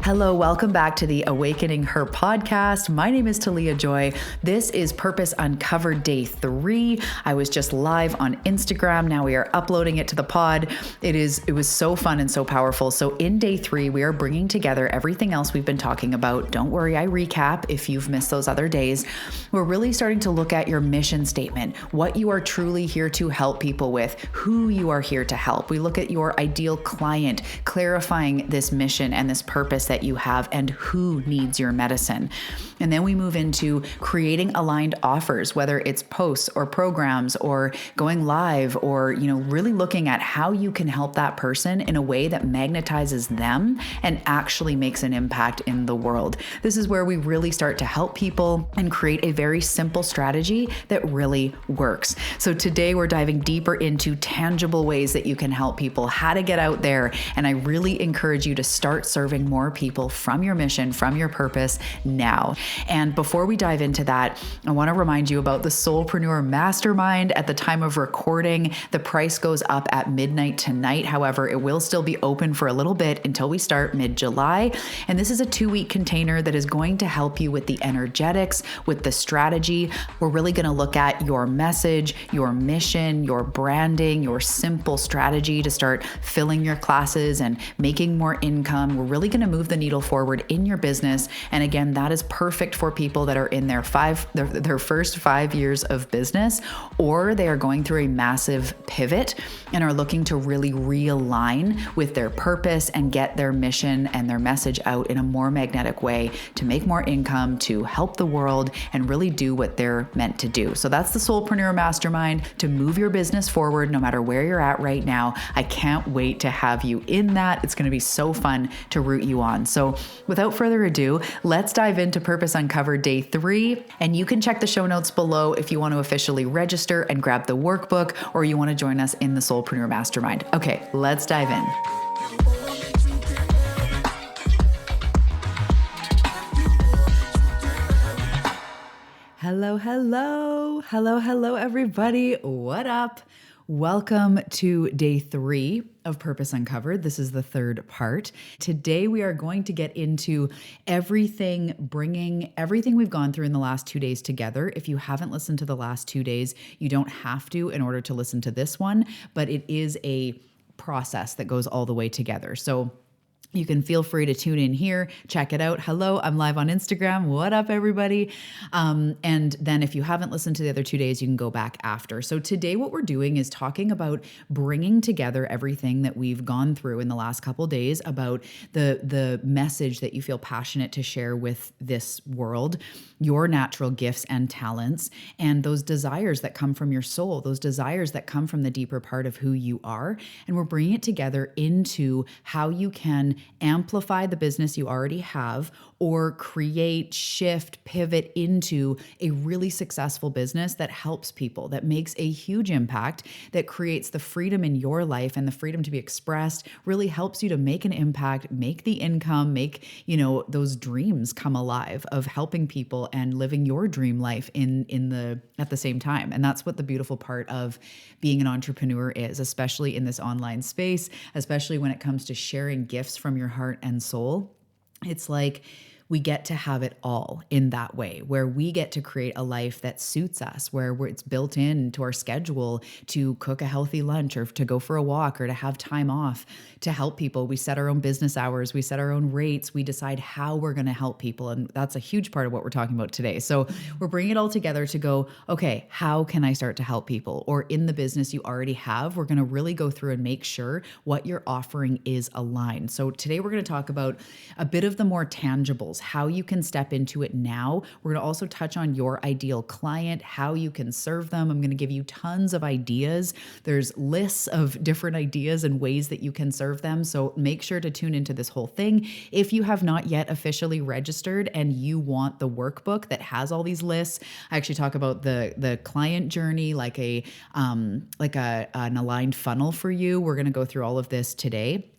Hello, welcome back to the Awakening Her podcast. My name is Talia Joy. This is Purpose Uncovered Day 3. I was just live on Instagram. Now we are uploading it to the pod. It was so fun and so powerful. So in day 3, we are bringing together everything else we've been talking about. Don't worry, I recap if you've missed those other days. We're really starting to look at your mission statement, what you are truly here to help people with, who you are here to help. We look at your ideal client, clarifying this mission and this purpose that you have and who needs your medicine. And then we move into creating aligned offers, whether it's posts or programs or going live or, really looking at how you can help that person in a way that magnetizes them and actually makes an impact in the world. This is where we really start to help people and create a very simple strategy that really works. So today we're diving deeper into tangible ways that you can help people, how to get out there. And I really encourage you to start serving more people from your mission, from your purpose now. And before we dive into that, I want to remind you about the Soulpreneur Mastermind. At the time of recording, the price goes up at midnight tonight. However, it will still be open for a little bit until we start mid-July. And this is a 2-week container that is going to help you with the energetics, with the strategy. We're really going to look at your message, your mission, your branding, your simple strategy to start filling your classes and making more income. We're really going to move the needle forward in your business. And again, that is perfect for people that are in their first 5 years of business, or they are going through a massive pivot and are looking to really realign with their purpose and get their mission and their message out in a more magnetic way to make more income, to help the world, and really do what they're meant to do. So that's the Soulpreneur Mastermind to move your business forward no matter where you're at right now. I can't wait to have you in that. It's going to be so fun to root you on. So without further ado, let's dive into Purpose Uncovered Day 3. And you can check the show notes below if you want to officially register and grab the workbook, or you want to join us in the Soulpreneur Mastermind. Okay, let's dive in. Hello, everybody. What up? Welcome to day 3 of Purpose Uncovered. This is the third part. Today, we are going to get into bringing everything we've gone through in the last 2 days together. If you haven't listened to the last 2 days, you don't have to in order to listen to this one, but it is a process that goes all the way together. So you can feel free to tune in here, check it out. Hello, I'm live on Instagram. What up, everybody? And then if you haven't listened to the other 2 days, you can go back after. So today what we're doing is talking about bringing together everything that we've gone through in the last couple days about the message that you feel passionate to share with this world, your natural gifts and talents, and those desires that come from your soul, those desires that come from the deeper part of who you are. And we're bringing it together into how you can amplify the business you already have, or create, shift, pivot into a really successful business that helps people, that makes a huge impact, that creates the freedom in your life and the freedom to be expressed, really helps you to make an impact, make the income, make, those dreams come alive of helping people and living your dream life at the same time. And that's what the beautiful part of being an entrepreneur is, especially in this online space, especially when it comes to sharing gifts from your heart and soul. It's like we get to have it all in that way, where we get to create a life that suits us, where it's built into our schedule to cook a healthy lunch or to go for a walk or to have time off to help people. We set our own business hours, we set our own rates, we decide how we're going to help people. And that's a huge part of what we're talking about today. So we're bringing it all together to go, okay, how can I start to help people? Or in the business you already have, we're going to really go through and make sure what you're offering is aligned. So today we're going to talk about a bit of the more tangibles, how you can step into it now. We're going to also touch on your ideal client, how you can serve them. I'm going to give you tons of ideas. There's lists of different ideas and ways that you can serve them. So make sure to tune into this whole thing. If you have not yet officially registered and you want the workbook that has all these lists, I actually talk about the client journey, like an aligned funnel for you. We're going to go through all of this today.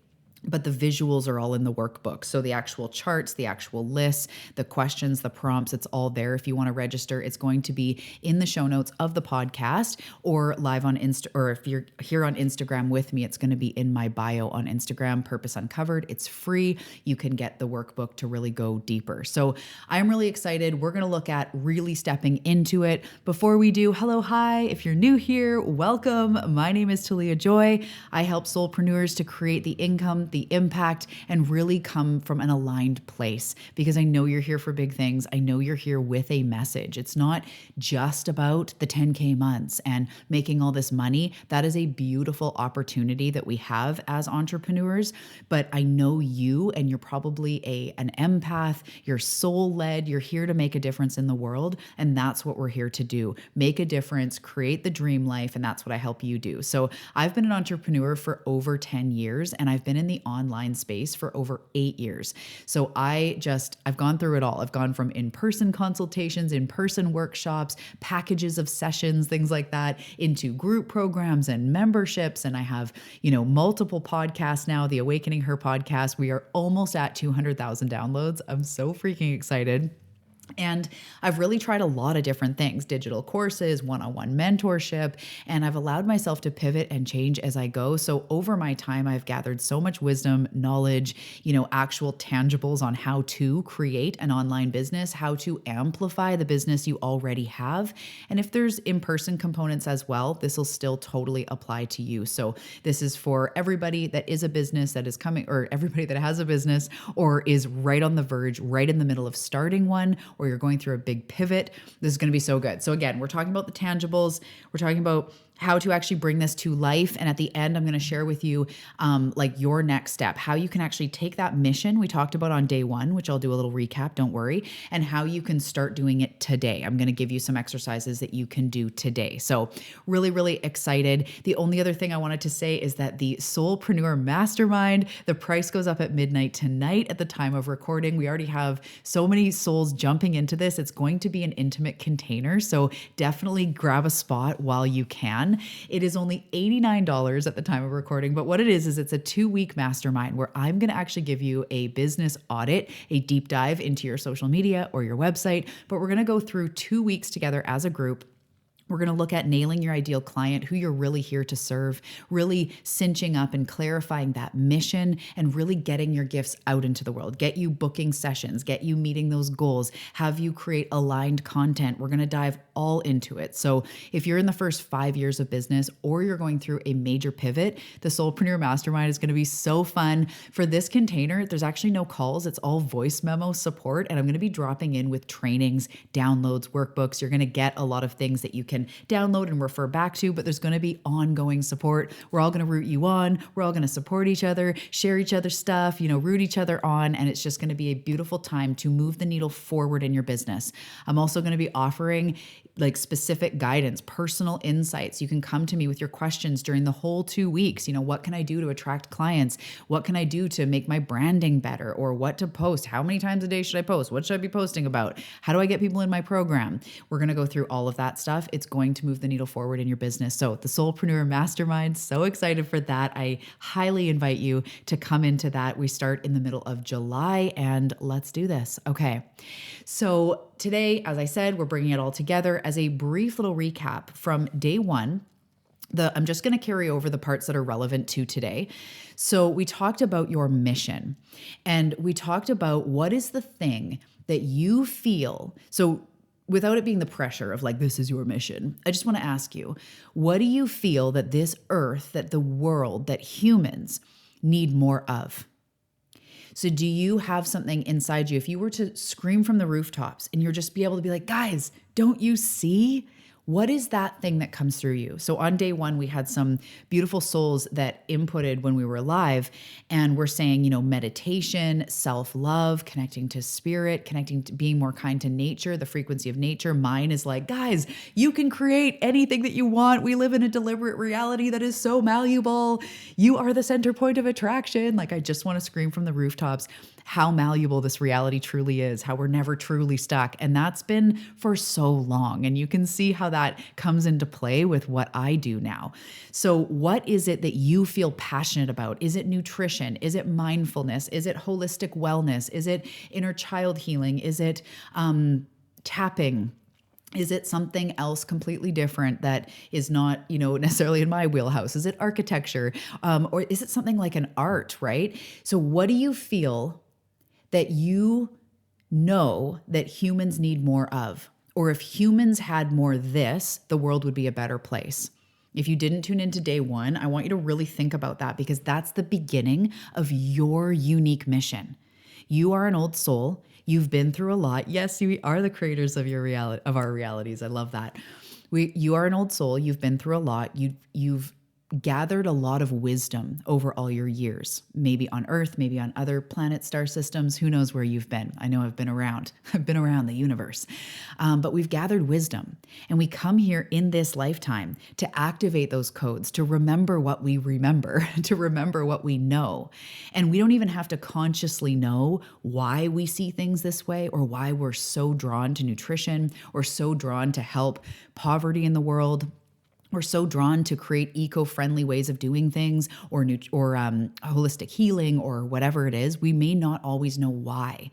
but the visuals are all in the workbook. So the actual charts, the actual lists, the questions, the prompts, it's all there. If you want to register, it's going to be in the show notes of the podcast or live on Insta, or if you're here on Instagram with me, it's going to be in my bio on Instagram, Purpose Uncovered. It's free. You can get the workbook to really go deeper. So I'm really excited. We're going to look at really stepping into it. Before we do, hello, hi. If you're new here, welcome. My name is Talia Joy. I help soulpreneurs to create the income, the impact, and really come from an aligned place, because I know you're here for big things. I know you're here with a message. It's not just about the 10K months and making all this money. That is a beautiful opportunity that we have as entrepreneurs. But I know you, and you're probably an empath, you're soul-led, you're here to make a difference in the world. And that's what we're here to do. Make a difference, create the dream life. And that's what I help you do. So I've been an entrepreneur for over 10 years, and I've been in the online space for over 8 years. So I've gone through it all. I've gone from in-person consultations, in-person workshops, packages of sessions, things like that, into group programs and memberships. And I have, multiple podcasts now, the Awakening Her podcast. We are almost at 200,000 downloads. I'm so freaking excited. And I've really tried a lot of different things, digital courses, one-on-one mentorship, and I've allowed myself to pivot and change as I go. So over my time, I've gathered so much wisdom, knowledge, actual tangibles on how to create an online business, how to amplify the business you already have. And if there's in-person components as well, this will still totally apply to you. So this is for everybody that is a business that is coming, or everybody that has a business or is right on the verge, right in the middle of starting one, or you're going through a big pivot. This is going to be so good. So again, we're talking about the tangibles. We're talking about how to actually bring this to life. And at the end, I'm going to share with you your next step, how you can actually take that mission we talked about on day one, which I'll do a little recap, don't worry, and how you can start doing it today. I'm going to give you some exercises that you can do today. So really, really excited. The only other thing I wanted to say is that the Soulpreneur Mastermind, the price goes up at midnight tonight at the time of recording. We already have so many souls jumping into this. It's going to be an intimate container. So definitely grab a spot while you can. It is only $89 at the time of recording, but what it is it's a 2-week mastermind where I'm going to actually give you a business audit, a deep dive into your social media or your website, but we're going to go through 2 weeks together as a group. We're going to look at nailing your ideal client, who you're really here to serve, really cinching up and clarifying that mission, and really getting your gifts out into the world, get you booking sessions, get you meeting those goals, have you create aligned content. We're going to dive all into it. So if you're in the first 5 years of business or you're going through a major pivot, the Soulpreneur Mastermind is going to be so fun. For this container, there's actually no calls. It's all voice memo support. And I'm going to be dropping in with trainings, downloads, workbooks. You're going to get a lot of things that you can download and refer back to, but there's going to be ongoing support. We're all going to root you on. We're all going to support each other, share each other's stuff, root each other on. And it's just going to be a beautiful time to move the needle forward in your business. I'm also going to be offering specific guidance, personal insights. You can come to me with your questions during the whole 2 weeks. What can I do to attract clients? What can I do to make my branding better? Or what to post? How many times a day should I post? What should I be posting about? How do I get people in my program? We're going to go through all of that stuff. It's going to move the needle forward in your business. So the Soulpreneur Mastermind, so excited for that. I highly invite you to come into that. We start in the middle of July, and let's do this. Okay. So today, as I said, we're bringing it all together as a brief little recap from day one. I'm just going to carry over the parts that are relevant to today. So we talked about your mission, and we talked about what is the thing that you feel. So without it being the pressure of this is your mission, I just want to ask you, what do you feel that this earth, that the world, that humans need more of? So do you have something inside you? If you were to scream from the rooftops and you're just be able to be like, guys, don't you see? What is that thing that comes through you? So on day one, we had some beautiful souls that inputted when we were live, and we're saying, meditation, self-love, connecting to spirit, connecting to being more kind to nature, the frequency of nature. Mine is guys, you can create anything that you want. We live in a deliberate reality that is so malleable. You are the center point of attraction. I just want to scream from the rooftops. how malleable this reality truly is, how we're never truly stuck. And that's been for so long. And you can see how that comes into play with what I do now. So what is it that you feel passionate about? Is it nutrition? Is it mindfulness? Is it holistic wellness? Is it inner child healing? Is it tapping? Is it something else completely different that is not, necessarily in my wheelhouse? Is it architecture? Or is it something like an art, right? So what do you feel that you know that humans need more of? Or if humans had more this, the world would be a better place. If you didn't tune into day one, I want you to really think about that, because that's the beginning of your unique mission. You are an old soul. You've been through a lot. Yes, you are the creators of your reality, of our realities. I love that. You are an old soul. You've been through a lot. You've gathered a lot of wisdom over all your years, maybe on Earth, maybe on other planets, star systems. Who knows where you've been? I know I've been around. I've been around the universe. But we've gathered wisdom, and we come here in this lifetime to activate those codes, to remember what we remember, to remember what we know. And we don't even have to consciously know why we see things this way, or why we're so drawn to nutrition, or so drawn to help poverty in the world. We're so drawn to create eco-friendly ways of doing things, or holistic healing, or whatever it is. We may not always know why,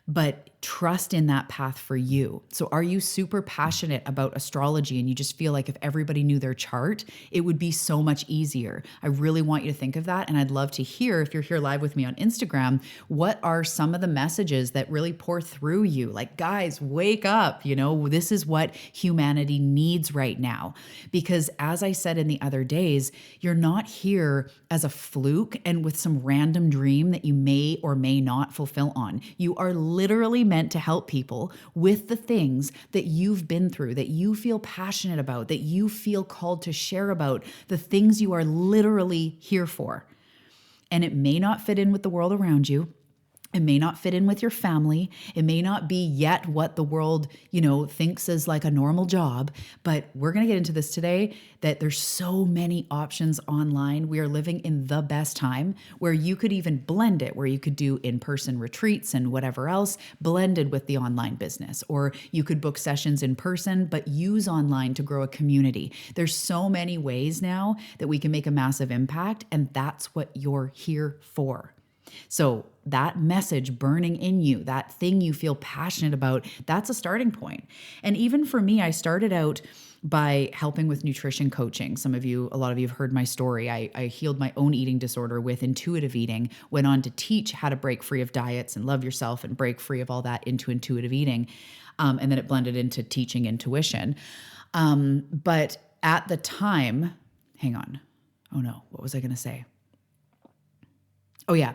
but trust in that path for you. So are you super passionate about astrology and you just feel like if everybody knew their chart, it would be so much easier? I really want you to think of that. And I'd love to hear, if you're here live with me on Instagram, what are some of the messages that really pour through you? Like, guys, wake up. This is what humanity needs right now. Because as I said in the other days, you're not here as a fluke and with some random dream that you may or may not fulfill on. You are literally meant to help people with the things that you've been through, that you feel passionate about, that you feel called to share about, the things you are literally here for. And it may not fit in with the world around you. It may not fit in with your family. It may not be yet what the world, thinks is like a normal job. But we're going to get into this today, that there's so many options online. We are living in the best time where you could even blend it, where you could do in-person retreats and whatever else blended with the online business. Or you could book sessions in person, but use online to grow a community. There's so many ways now that we can make a massive impact. And that's what you're here for. So that message burning in you, that thing you feel passionate about, that's a starting point. And even for me, I started out by helping with nutrition coaching. A lot of you have heard my story. I healed my own eating disorder with intuitive eating, went on to teach how to break free of diets and love yourself and break free of all that into intuitive eating. And then it blended into teaching intuition. But at the time, hang on. Oh no, what was I going to say? Oh yeah.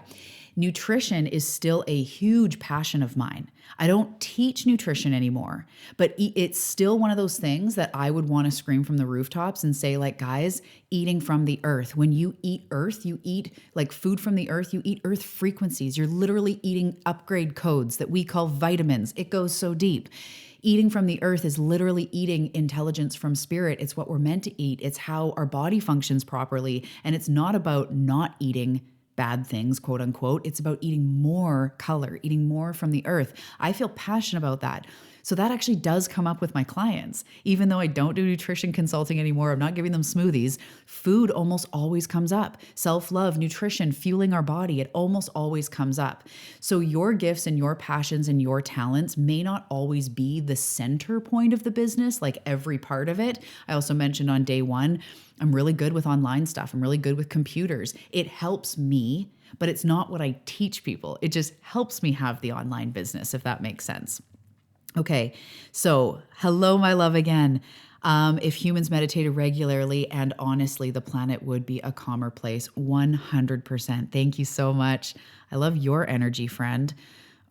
Nutrition is still a huge passion of mine. I don't teach nutrition anymore, but it's still one of those things that I would want to scream from the rooftops and say, like, guys, eating from the earth. When you eat earth, you eat like food from the earth, you eat earth frequencies. You're literally eating upgrade codes that we call vitamins. It goes so deep. Eating from the earth is literally eating intelligence from spirit. It's what we're meant to eat. It's how our body functions properly. And it's not about not eating bad things, quote unquote. It's about eating more color, eating more from the earth. I feel passionate about that. So that actually does come up with my clients. Even though I don't do nutrition consulting anymore, I'm not giving them smoothies, food almost always comes up. Self-love, nutrition, fueling our body, it almost always comes up. So your gifts and your passions and your talents may not always be the center point of the business, like every part of it. I also mentioned on day one, I'm really good with online stuff. I'm really good with computers. It helps me, but it's not what I teach people. It just helps me have the online business, if that makes sense. Okay, so hello, my love again. If humans meditated regularly and honestly, the planet would be a calmer place, 100%. Thank you so much. I love your energy, friend.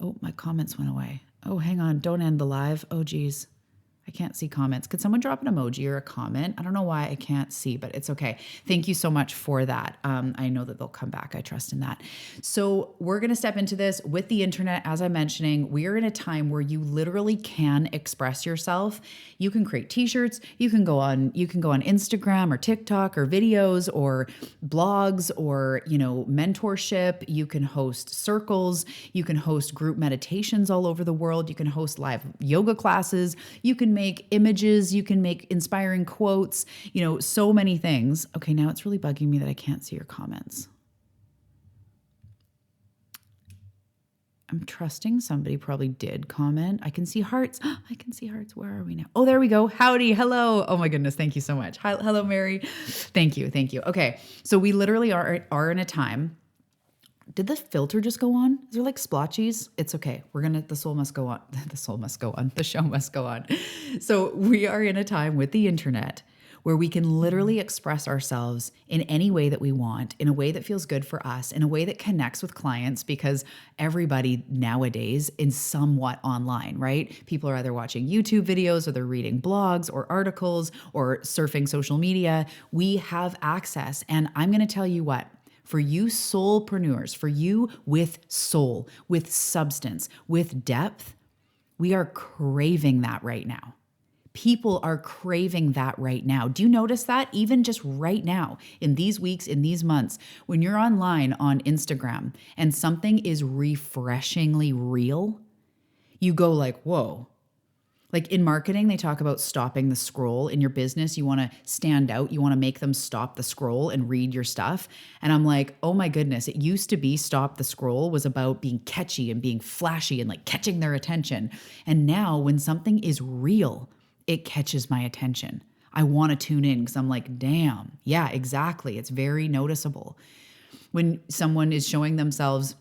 Oh, my comments went away. Oh, hang on. Don't end the live. Oh, geez. I can't see comments. Could someone drop an emoji or a comment? I don't know why I can't see, but it's okay. Thank you so much for that. I know that they'll come back. I trust in that. So we're going to step into this with the internet. As I'm mentioning, we are in a time where you literally can express yourself. You can create t-shirts. You can go on Instagram or TikTok or videos or blogs or, mentorship. You can host circles. You can host group meditations all over the world. You can host live yoga classes. You can make images. You can make inspiring quotes, so many things. Okay, now it's really bugging me that I can't see your comments. I'm trusting somebody probably did comment. I can see hearts. I can see hearts. Where are we now? Oh, there we go. Howdy. Hello. Oh my goodness. Thank you so much. Hi, hello, Mary. Thank you. Thank you. Okay. So we literally are in a time. Did the filter just go on? Is there like splotchies? It's okay. The soul must go on. The soul must go on. The show must go on. So we are in a time with the internet where we can literally express ourselves in any way that we want, in a way that feels good for us, in a way that connects with clients, because everybody nowadays is somewhat online, right? People are either watching YouTube videos or they're reading blogs or articles or surfing social media. We have access. And I'm going to tell you what, for you soulpreneurs, for you with soul, with substance, with depth, we are craving that right now. People are craving that right now. Do you notice that? Even just right now, in these weeks, in these months, when you're online on Instagram and something is refreshingly real, you go like, whoa. Like in marketing, they talk about stopping the scroll. In your business, you want to stand out. You want to make them stop the scroll and read your stuff. And I'm like, oh my goodness, it used to be stop the scroll was about being catchy and being flashy and like catching their attention. And now when something is real, it catches my attention. I want to tune in because I'm like, damn, yeah, exactly. It's very noticeable. When someone is showing themselves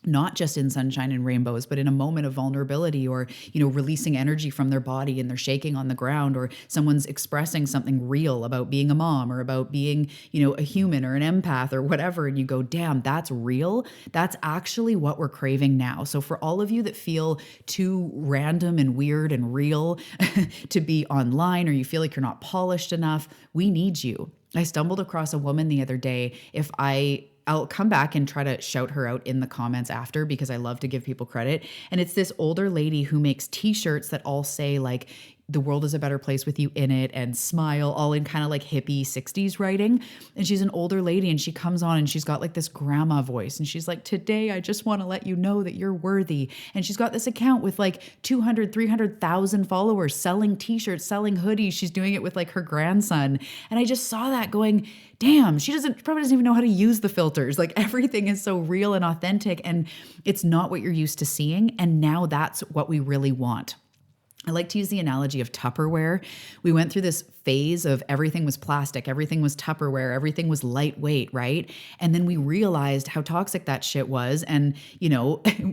not just in sunshine and rainbows, but in a moment of vulnerability or, releasing energy from their body and they're shaking on the ground, or someone's expressing something real about being a mom or about being, a human or an empath or whatever. And you go, damn, that's real. That's actually what we're craving now. So for all of you that feel too random and weird and real to be online, or you feel like you're not polished enough, we need you. I stumbled across a woman the other day. I'll come back and try to shout her out in the comments after, because I love to give people credit. And it's this older lady who makes t-shirts that all say like, the world is a better place with you in it, and smile, all in kind of like hippie 60s writing. And she's an older lady and she comes on and she's got like this grandma voice. And she's like, today, I just want to let you know that you're worthy. And she's got this account with like 200, 300,000 followers selling t-shirts, selling hoodies. She's doing it with like her grandson. And I just saw that going, damn, she probably doesn't even know how to use the filters. Like everything is so real and authentic, and it's not what you're used to seeing. And now that's what we really want. I like to use the analogy of Tupperware. We went through this phase of everything was plastic, everything was Tupperware, everything was lightweight, right? And then we realized how toxic that shit was, and,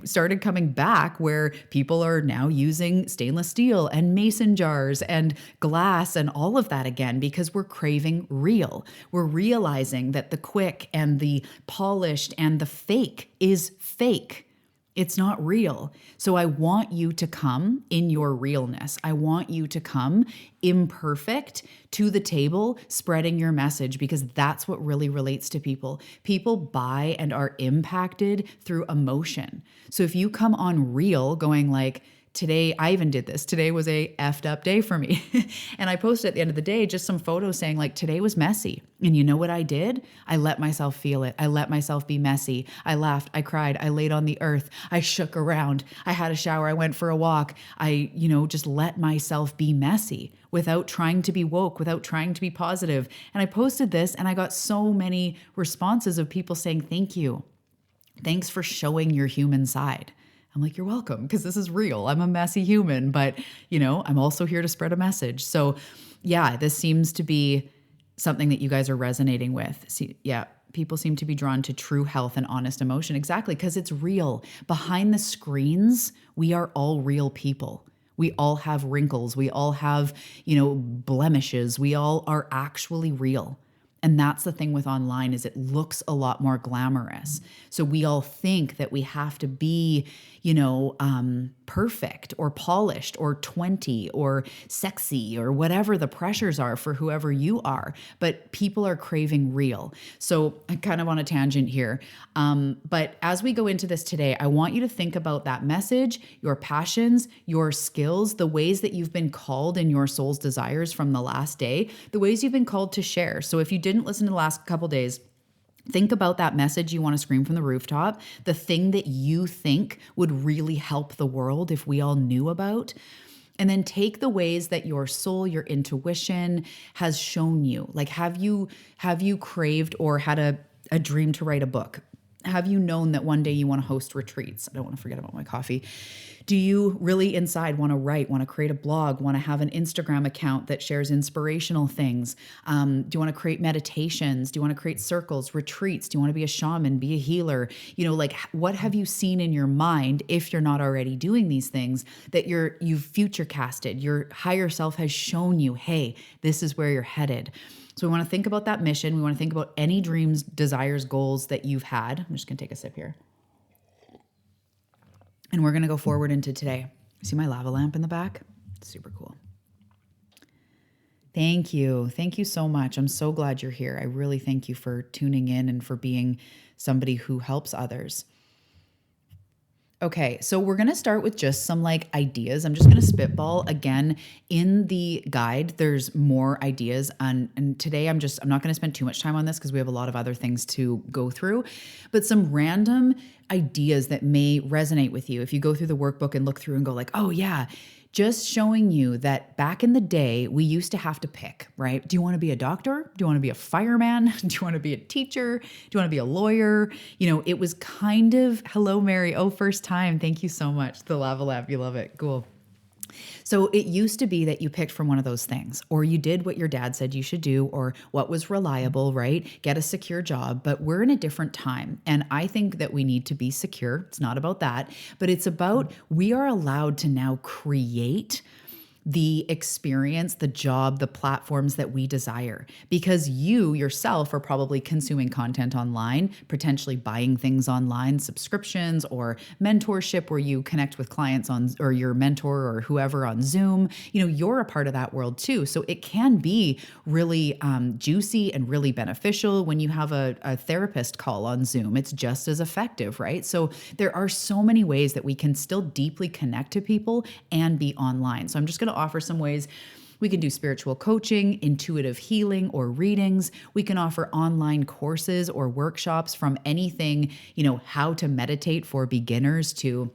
started coming back where people are now using stainless steel and mason jars and glass and all of that again, because we're craving real. We're realizing that the quick and the polished and the fake is fake. It's not real. So I want you to come in your realness. I want you to come imperfect to the table, spreading your message, because that's what really relates to people. People buy and are impacted through emotion. So if you come on real going like, today, I even did this. Today was a effed up day for me. And I posted at the end of the day just some photos saying like, today was messy. And you know what I did? I let myself feel it. I let myself be messy. I laughed. I cried. I laid on the earth. I shook around. I had a shower. I went for a walk. I, just let myself be messy without trying to be woke, without trying to be positive. And I posted this and I got so many responses of people saying, thank you. Thanks for showing your human side. I'm like, you're welcome, because this is real. I'm a messy human, but, I'm also here to spread a message. So yeah, this seems to be something that you guys are resonating with. See, yeah, people seem to be drawn to true health and honest emotion. Exactly, because it's real. Behind the screens, we are all real people. We all have wrinkles. We all have, blemishes. We all are actually real. And that's the thing with online, is it looks a lot more glamorous. So we all think that we have to be, perfect or polished or 20 or sexy or whatever the pressures are for whoever you are, but people are craving real. So I kind of on a tangent here. But as we go into this today, I want you to think about that message, your passions, your skills, the ways that you've been called in your soul's desires from the last day, the ways you've been called to share. So if you didn't listen to the last couple days, think about that message you want to scream from the rooftop, the thing that you think would really help the world if we all knew about. And then take the ways that your soul, your intuition has shown you. Like, have you craved or had a dream to write a book? Have you known that one day you want to host retreats? I don't want to forget about my coffee. Do you really inside want to write, want to create a blog, want to have an Instagram account that shares inspirational things? Do you want to create meditations? Do you want to create circles, retreats? Do you want to be a shaman, be a healer? Like, what have you seen in your mind, if you're not already doing these things, that you've future casted? Your higher self has shown you, hey, this is where you're headed. So we want to think about that mission. We want to think about any dreams, desires, goals that you've had. I'm just going to take a sip here. And we're going to go forward into today. See my lava lamp in the back? It's super cool. Thank you. Thank you so much. I'm so glad you're here. I really thank you for tuning in and for being somebody who helps others. Okay, so we're going to start with just some ideas. I'm just going to spitball again. In the guide, there's more ideas and today I'm not going to spend too much time on this because we have a lot of other things to go through, but some random ideas that may resonate with you. If you go through the workbook and look through and go oh yeah, just showing you that back in the day, we used to have to pick, right? Do you want to be a doctor? Do you want to be a fireman? Do you want to be a teacher? Do you want to be a lawyer? It was kind of, hello, Mary. Oh, first time. Thank you so much. The lava lamp. You love it. Cool. So it used to be that you picked from one of those things, or you did what your dad said you should do, or what was reliable, right? Get a secure job. But we're in a different time. And I think that we need to be secure. It's not about that, but it's about we are allowed to now create the experience, the job, the platforms that we desire, because you yourself are probably consuming content online, potentially buying things online, subscriptions or mentorship where you connect with clients or your mentor or whoever on Zoom. You're a part of that world too. So it can be really juicy and really beneficial when you have a therapist call on Zoom. It's just as effective, right? So there are so many ways that we can still deeply connect to people and be online. So I'm just going to offer some ways. We can do spiritual coaching, intuitive healing, or readings. We can offer online courses or workshops from anything, how to meditate for beginners to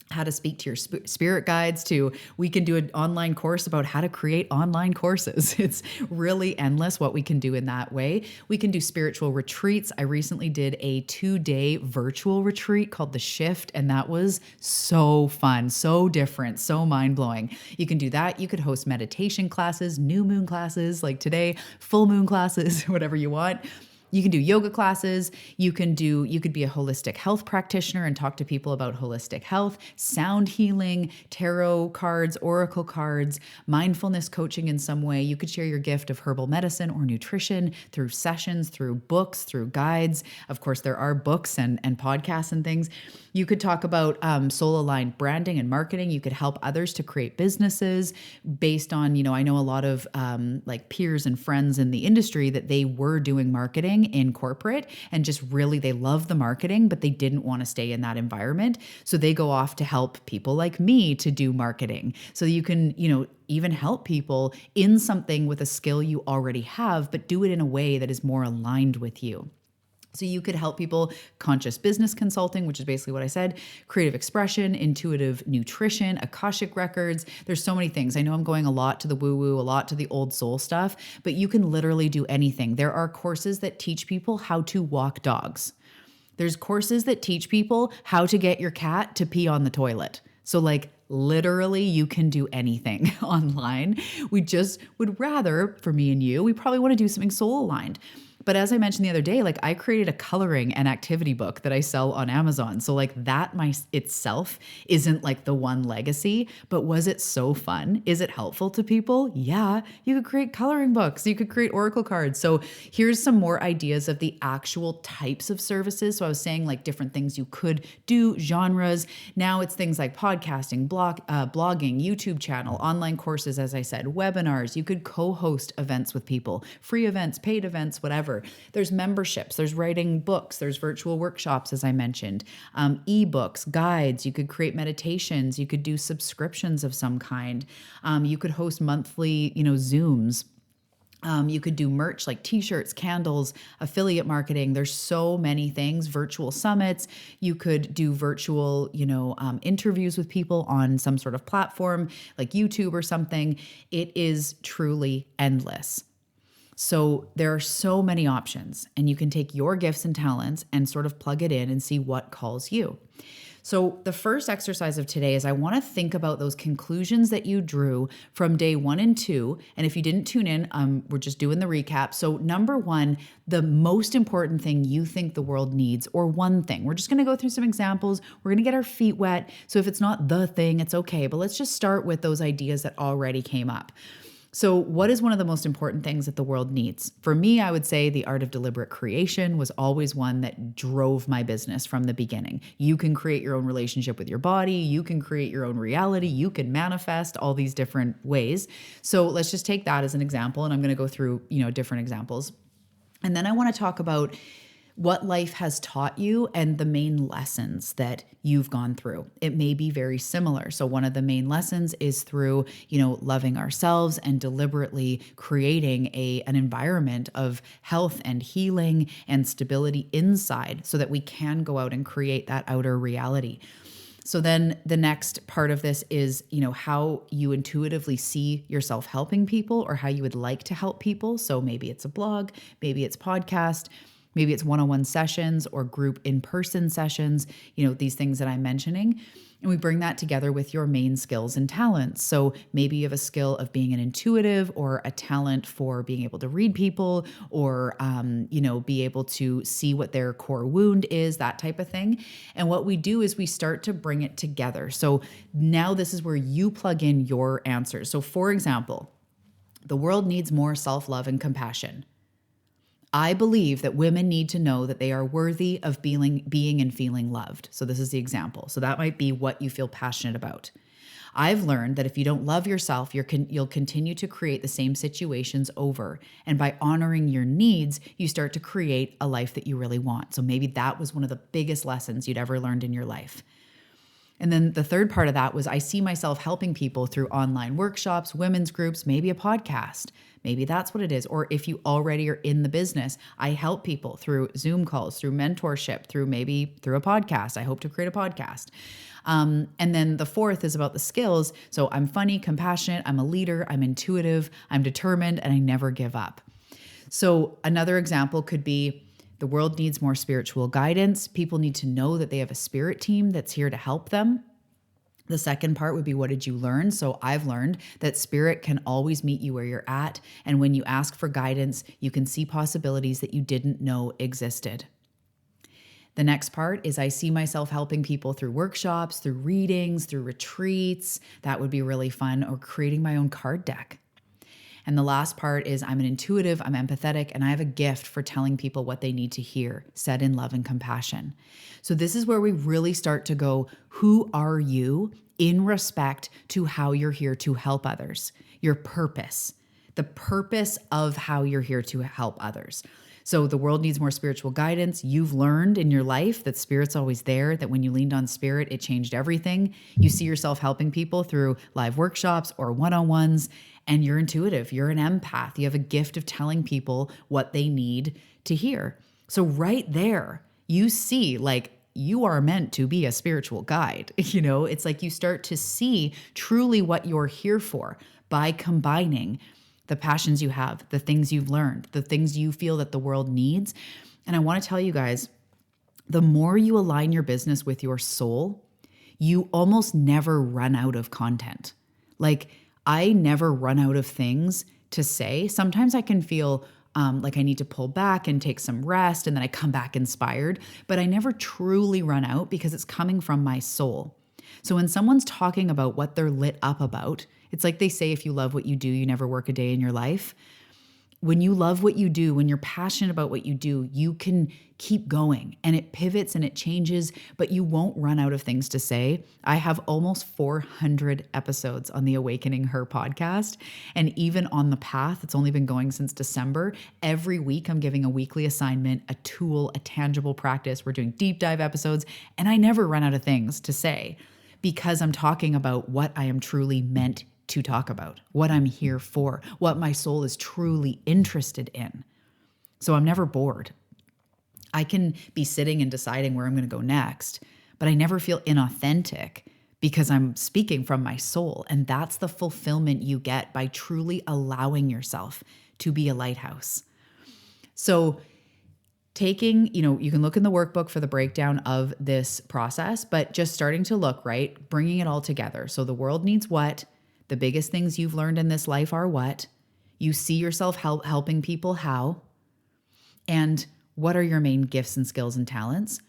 how to speak to your spirit guides to we can do an online course about how to create online courses. It's really endless what we can do in that way. We can do spiritual retreats. I recently did a 2-day virtual retreat called The Shift, and that was so fun, so different, so mind-blowing. You can do that. You could host meditation classes, new moon classes, like today, full moon classes, whatever you want. You can do yoga classes. You could be a holistic health practitioner and talk to people about holistic health, sound healing, tarot cards, oracle cards, mindfulness coaching in some way. You could share your gift of herbal medicine or nutrition through sessions, through books, through guides. Of course, there are books and podcasts and things. You could talk about soul-aligned branding and marketing. You could help others to create businesses based on, I know a lot of peers and friends in the industry that they were doing marketing in corporate and just really they love the marketing, but they didn't want to stay in that environment. So they go off to help people like me to do marketing. So you can, even help people in something with a skill you already have, but do it in a way that is more aligned with you. So you could help people conscious business consulting, which is basically what I said, creative expression, intuitive nutrition, Akashic records. There's so many things. I know I'm going a lot to the woo-woo, a lot to the old soul stuff, but you can literally do anything. There are courses that teach people how to walk dogs. There's courses that teach people how to get your cat to pee on the toilet. So literally you can do anything online. We just would rather, for me and you, we probably want to do something soul aligned. But as I mentioned the other day, like I created a coloring and activity book that I sell on Amazon. So like that itself isn't like the one legacy, but was it so fun? Is it helpful to people? Yeah, you could create coloring books, you could create oracle cards. So here's some more ideas of the actual types of services. So I was saying like different things you could do, genres. Now it's things like podcasting, blogging, YouTube channel, online courses, as I said, webinars. You could co-host events with people, free events, paid events, whatever. There's memberships, there's writing books, there's virtual workshops, as I mentioned, ebooks, guides. You could create meditations. You could do subscriptions of some kind. You could host monthly, Zooms. You could do merch like t-shirts, candles, affiliate marketing. There's so many things, virtual summits. You could do virtual, interviews with people on some sort of platform like YouTube or something. It is truly endless. So there are so many options, and you can take your gifts and talents and sort of plug it in and see what calls you. So the first exercise of today is I want to think about those conclusions that you drew from day 1 and 2. And if you didn't tune in, we're just doing the recap. So number 1, the most important thing you think the world needs, or one thing. We're just going to go through some examples. We're going to get our feet wet. So if it's not the thing, it's okay. But let's just start with those ideas that already came up. So what is one of the most important things that the world needs? For me, I would say the art of deliberate creation was always one that drove my business from the beginning. You can create your own relationship with your body. You can create your own reality. You can manifest all these different ways. So let's just take that as an example. And I'm going to go through, different examples. And then I want to talk about what life has taught you and the main lessons that you've gone through. It may be very similar. So one of the main lessons is through, loving ourselves and deliberately creating an environment of health and healing and stability inside so that we can go out and create that outer reality. So then the next part of this is, how you intuitively see yourself helping people or how you would like to help people. So maybe it's a blog, maybe it's podcast, maybe it's one-on-one sessions or group in-person sessions, these things that I'm mentioning. And we bring that together with your main skills and talents. So maybe you have a skill of being an intuitive or a talent for being able to read people or, be able to see what their core wound is, that type of thing. And what we do is we start to bring it together. So now this is where you plug in your answers. So for example, the world needs more self-love and compassion. I believe that women need to know that they are worthy of being and feeling loved. So this is the example. So that might be what you feel passionate about. I've learned that if you don't love yourself, you'll continue to create the same situations over. And by honoring your needs, you start to create a life that you really want. So maybe that was one of the biggest lessons you'd ever learned in your life. And then the third part of that was I see myself helping people through online workshops, women's groups, maybe a podcast. Maybe that's what it is. Or if you already are in the business, I help people through Zoom calls, through mentorship, through a podcast. I hope to create a podcast. And then the fourth is about the skills. So I'm funny, compassionate, I'm a leader, I'm intuitive, I'm determined, and I never give up. So another example could be the world needs more spiritual guidance. People need to know that they have a spirit team that's here to help them. The second part would be, what did you learn? So I've learned that spirit can always meet you where you're at. And when you ask for guidance, you can see possibilities that you didn't know existed. The next part is I see myself helping people through workshops, through readings, through retreats. That would be really fun, or creating my own card deck. And the last part is I'm an intuitive, I'm empathetic, and I have a gift for telling people what they need to hear, said in love and compassion. So this is where we really start to go, who are you in respect to how you're here to help others? Your purpose, the purpose of how you're here to help others. So the world needs more spiritual guidance. You've learned in your life that spirit's always there, that when you leaned on spirit, it changed everything. You see yourself helping people through live workshops or one-on-ones, and you're intuitive. You're an empath. You have a gift of telling people what they need to hear. So right there, you see, you are meant to be a spiritual guide. It's like you start to see truly what you're here for by combining the passions you have, the things you've learned, the things you feel that the world needs. And I want to tell you guys, the more you align your business with your soul, you almost never run out of content. I never run out of things to say. Sometimes I can feel like I need to pull back and take some rest, and then I come back inspired. But I never truly run out because it's coming from my soul. So when someone's talking about what they're lit up about, it's like they say, if you love what you do, you never work a day in your life. When you love what you do, when you're passionate about what you do, you can keep going, and it pivots and it changes, but you won't run out of things to say. I have almost 400 episodes on the Awakening Her podcast. And even on the path, it's only been going since December. Every week I'm giving a weekly assignment, a tool, a tangible practice. We're doing deep dive episodes, and I never run out of things to say because I'm talking about what I am truly meant to talk about, what I'm here for, what my soul is truly interested in. So I'm never bored. I can be sitting and deciding where I'm going to go next, but I never feel inauthentic because I'm speaking from my soul. And that's the fulfillment you get by truly allowing yourself to be a lighthouse. So taking, you can look in the workbook for the breakdown of this process, but just starting to look, right? Bringing it all together. So the world needs what? The biggest things you've learned in this life are what? You see yourself helping people how? And what are your main gifts and skills and talents?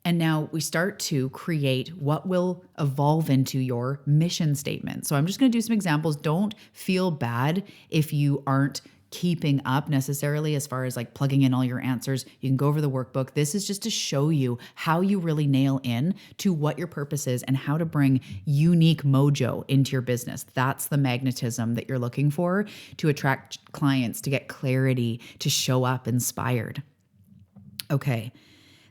And now we start to create what will evolve into your mission statement. So I'm just going to do some examples. Don't feel bad if you aren't keeping up necessarily as far as like plugging in all your answers. You can go over the workbook. This is just to show you how you really nail in to what your purpose is and how to bring unique mojo into your business. That's the magnetism that you're looking for to attract clients, to get clarity, to show up inspired. Okay.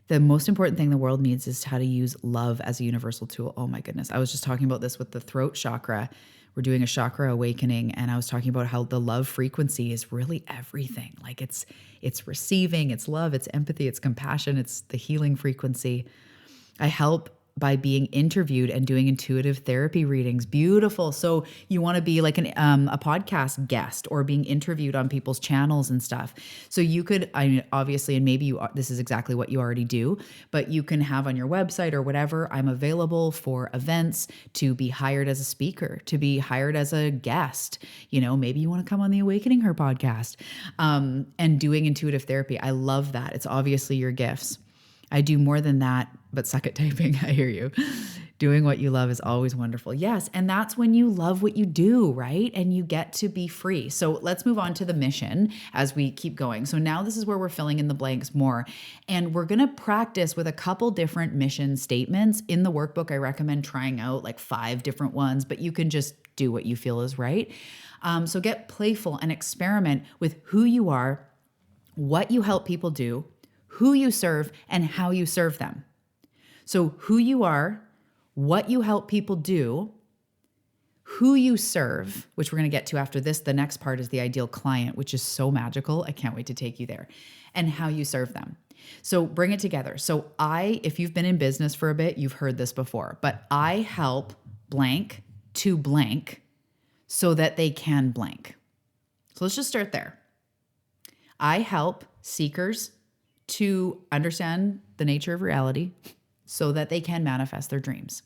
The most important thing the world needs is how to use love as a universal tool. Oh my goodness. I was just talking about this with the throat chakra. We're doing a chakra awakening, and I was talking about how the love frequency is really everything. Like it's receiving, it's love, it's empathy, it's compassion, it's the healing frequency. I help by being interviewed and doing intuitive therapy readings. Beautiful. So you want to be like a podcast guest or being interviewed on people's channels and stuff. So you could, obviously, and maybe this is exactly what you already do, but you can have on your website or whatever, I'm available for events, to be hired as a speaker, to be hired as a guest. Maybe you want to come on the Awakening Her podcast, and doing intuitive therapy. I love that. It's obviously your gifts. I do more than that, but suck at typing. I hear you. Doing what you love is always wonderful. Yes, and that's when you love what you do, right? And you get to be free. So let's move on to the mission as we keep going. So now this is where we're filling in the blanks more. And we're going to practice with a couple different mission statements. In the workbook, I recommend trying out like 5 different ones, but you can just do what you feel is right. So get playful and experiment with who you are, what you help people do, who you serve, and how you serve them. So who you are, what you help people do, who you serve, which we're going to get to after this. The next part is the ideal client, which is so magical. I can't wait to take you there. And how you serve them. So bring it together. So if you've been in business for a bit, you've heard this before, but I help blank to blank so that they can blank. So let's just start there. I help seekers to understand the nature of reality so that they can manifest their dreams.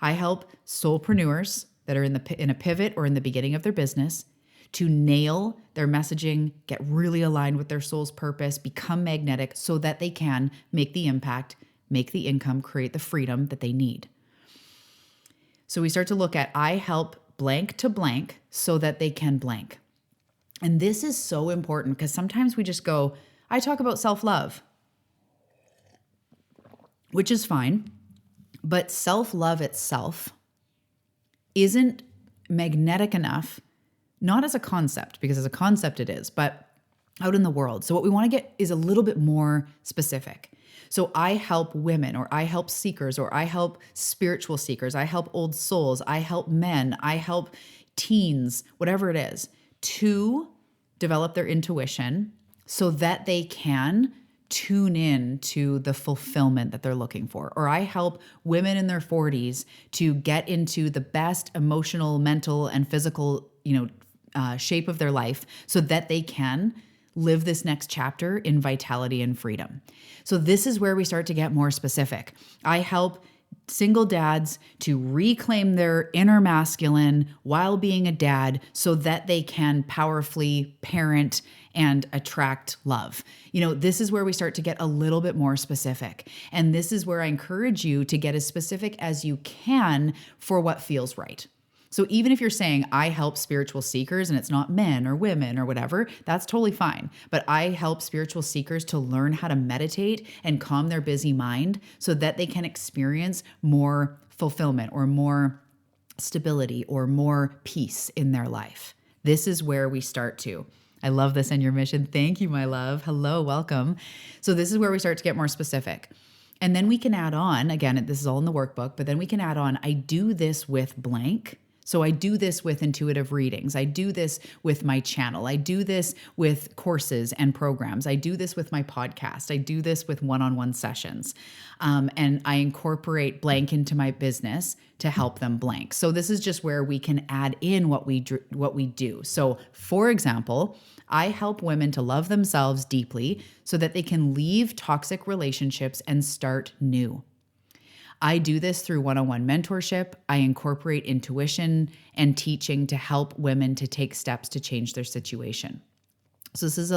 I help soulpreneurs that are in a pivot or in the beginning of their business to nail their messaging, get really aligned with their soul's purpose, become magnetic so that they can make the impact, make the income, create the freedom that they need. So we start to look at I help blank to blank so that they can blank. And this is so important because sometimes we just go, I talk about self-love, which is fine, but self-love itself isn't magnetic enough, not as a concept, because as a concept it is, but out in the world. So what we want to get is a little bit more specific. So I help women, or I help seekers, or I help spiritual seekers, I help old souls, I help men, I help teens, whatever it is, to develop their intuition so that they can tune in to the fulfillment that they're looking for. Or I help women in their 40s to get into the best emotional, mental, and physical, shape of their life so that they can live this next chapter in vitality and freedom. So this is where we start to get more specific. I help single dads to reclaim their inner masculine while being a dad so that they can powerfully parent and attract love. This is where we start to get a little bit more specific. And this is where I encourage you to get as specific as you can for what feels right. So even if you're saying, I help spiritual seekers and it's not men or women or whatever, that's totally fine. But I help spiritual seekers to learn how to meditate and calm their busy mind so that they can experience more fulfillment or more stability or more peace in their life. This is where we start to. I love this and your mission. Thank you, my love. Hello, welcome. So this is where we start to get more specific. And then we can add on, again, this is all in the workbook, but then we can add on, I do this with blank. So I do this with intuitive readings. I do this with my channel. I do this with courses and programs. I do this with my podcast. I do this with one-on-one sessions. And I incorporate blank into my business to help them blank. So this is just where we can add in what we do. So for example, I help women to love themselves deeply so that they can leave toxic relationships and start new. I do this through one-on-one mentorship. I incorporate intuition and teaching to help women to take steps to change their situation. So this is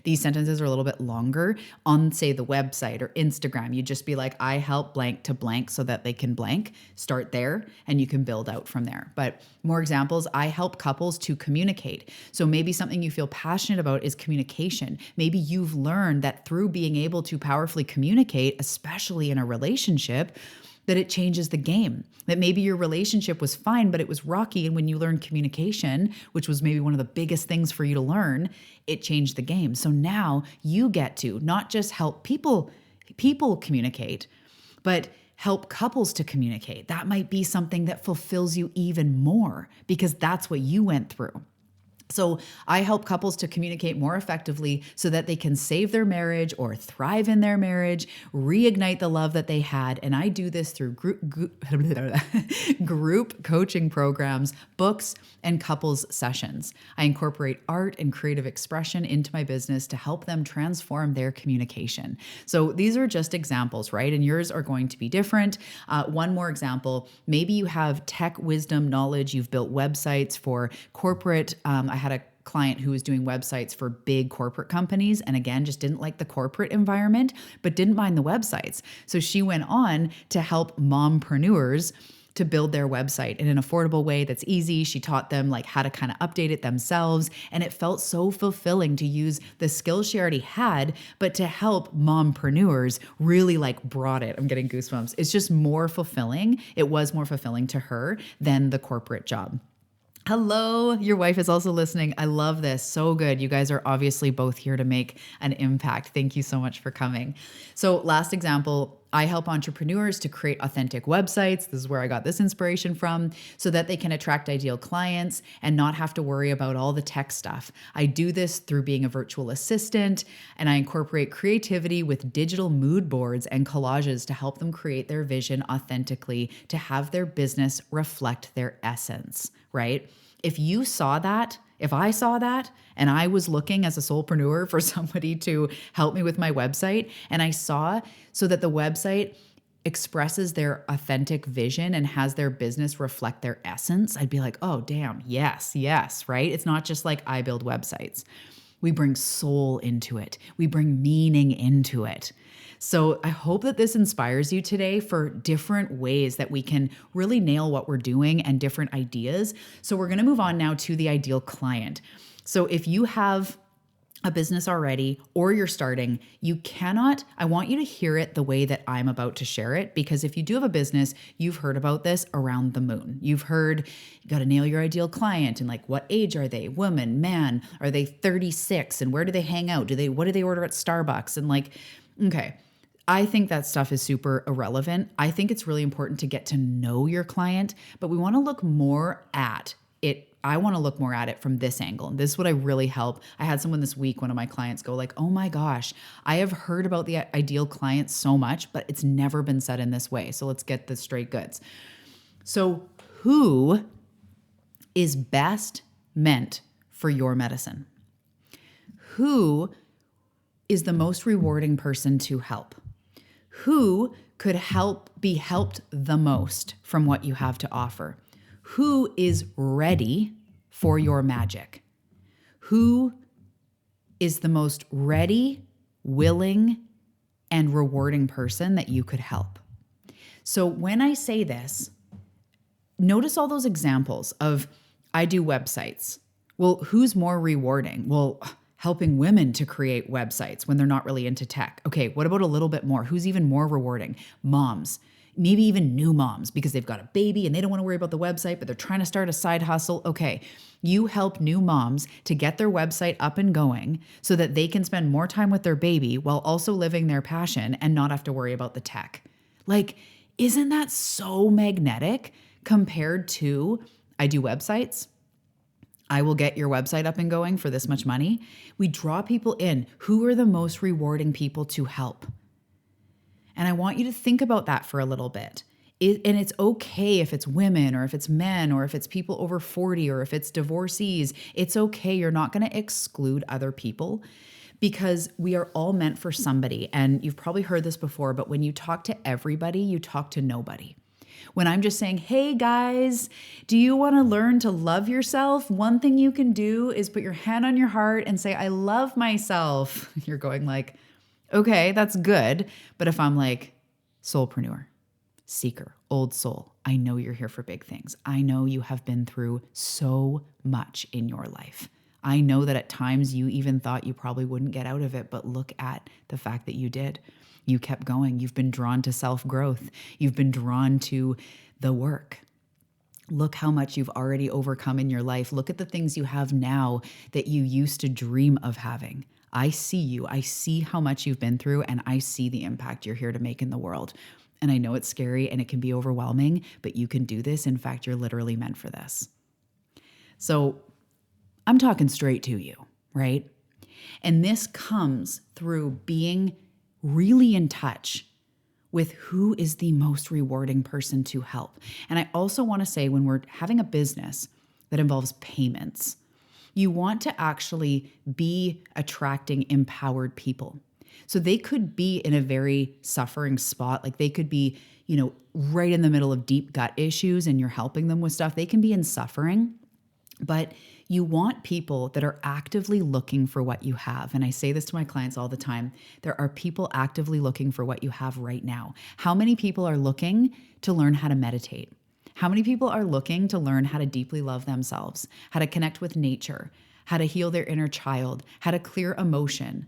these sentences are a little bit longer on, say, the website or Instagram. You just be like, I help blank to blank so that they can blank. Start there and you can build out from there. But more examples, I help couples to communicate. So maybe something you feel passionate about is communication. Maybe you've learned that through being able to powerfully communicate, especially in a relationship, that it changes the game. That maybe your relationship was fine, but it was rocky. And when you learned communication, which was maybe one of the biggest things for you to learn, it changed the game. So now you get to not just help people communicate, but help couples to communicate. That might be something that fulfills you even more because that's what you went through. So I help couples to communicate more effectively so that they can save their marriage or thrive in their marriage, reignite the love that they had. And I do this through group coaching programs, books, and couples sessions. I incorporate art and creative expression into my business to help them transform their communication. So these are just examples, right? And yours are going to be different. One more example, maybe you have tech wisdom knowledge. You've built websites for corporate. I had a client who was doing websites for big corporate companies and again, just didn't like the corporate environment, but didn't mind the websites. So she went on to help mompreneurs to build their website in an affordable way that's easy. She taught them like how to kind of update it themselves. And it felt so fulfilling to use the skills she already had, but to help mompreneurs really like brought it. I'm getting goosebumps. It's just more fulfilling. It was more fulfilling to her than the corporate job. Hello, your wife is also listening. I love this. So good. You guys are obviously both here to make an impact. Thank you so much for coming. So last example, I help entrepreneurs to create authentic websites. This is where I got this inspiration from, so that they can attract ideal clients and not have to worry about all the tech stuff. I do this through being a virtual assistant, and I incorporate creativity with digital mood boards and collages to help them create their vision authentically, to have their business reflect their essence, right? If you saw that, if I saw that and I was looking as a solopreneur for somebody to help me with my website, and I saw so that the website expresses their authentic vision and has their business reflect their essence, I'd be like, oh, damn, yes, right? It's not just like I build websites. We bring soul into it. We bring meaning into it. So I hope that this inspires you today for different ways that we can really nail what we're doing and different ideas. So we're going to move on now to the ideal client. So if you have a business already or you're starting, I want you to hear it the way that I'm about to share it, because if you do have a business, you've heard about this around the moon. You've heard you got to nail your ideal client and like, what age are they? Woman, man, are they 36? And where do they hang out? What do they order at Starbucks? And like, okay. I think that stuff is super irrelevant. I think it's really important to get to know your client, but we want to look more at it. I want to look more at it from this angle. And this is what I really help. I had someone this week, one of my clients go like, oh my gosh, I have heard about the ideal client so much, but it's never been said in this way. So let's get the straight goods. So who is best meant for your medicine? Who is the most rewarding person to help? Who could be helped the most from what you have to offer? Who is ready for your magic? Who is the most ready, willing, and rewarding person that you could help. So when I say this, notice all those examples of I do websites. Well, who's more rewarding? Well, helping women to create websites when they're not really into tech. Okay, what about a little bit more? Who's even more rewarding? Moms. Maybe even new moms because they've got a baby and they don't want to worry about the website, but they're trying to start a side hustle. Okay, you help new moms to get their website up and going so that they can spend more time with their baby while also living their passion and not have to worry about the tech. Like, isn't that so magnetic compared to I do websites? I will get your website up and going for this much money. We draw people in. Who are the most rewarding people to help? And I want you to think about that for a little bit. And it's okay if it's women or if it's men or if it's people over 40 or if it's divorcees. It's okay. You're not going to exclude other people because we are all meant for somebody. And you've probably heard this before, but when you talk to everybody, you talk to nobody. When I'm just saying, hey guys, do you want to learn to love yourself? One thing you can do is put your hand on your heart and say, I love myself. You're going like, okay, that's good. But if I'm like, soulpreneur, seeker, old soul, I know you're here for big things. I know you have been through so much in your life. I know that at times you even thought you probably wouldn't get out of it, but look at the fact that you did. You kept going. You've been drawn to self-growth. You've been drawn to the work. Look how much you've already overcome in your life. Look at the things you have now that you used to dream of having. I see you. I see how much you've been through, and I see the impact you're here to make in the world. And I know it's scary and it can be overwhelming, but you can do this. In fact, you're literally meant for this. So I'm talking straight to you, right? And this comes through being really in touch with who is the most rewarding person to help. And I also want to say when we're having a business that involves payments, you want to actually be attracting empowered people. So they could be in a very suffering spot. Like they could be, right in the middle of deep gut issues and you're helping them with stuff. They can be in suffering, but you want people that are actively looking for what you have. And I say this to my clients all the time. There are people actively looking for what you have right now. How many people are looking to learn how to meditate? How many people are looking to learn how to deeply love themselves, how to connect with nature, how to heal their inner child, how to clear emotion?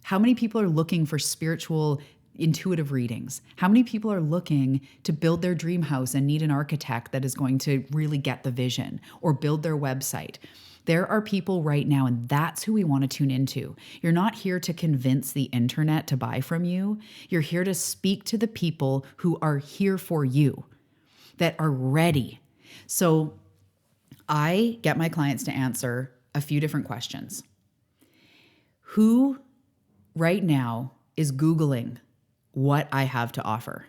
How many people are looking for spiritual intuitive readings? How many people are looking to build their dream house and need an architect that is going to really get the vision or build their website? There are people right now, and that's who we want to tune into. You're not here to convince the internet to buy from you. You're here to speak to the people who are here for you, that are ready. So I get my clients to answer a few different questions. Who right now is Googling what I have to offer?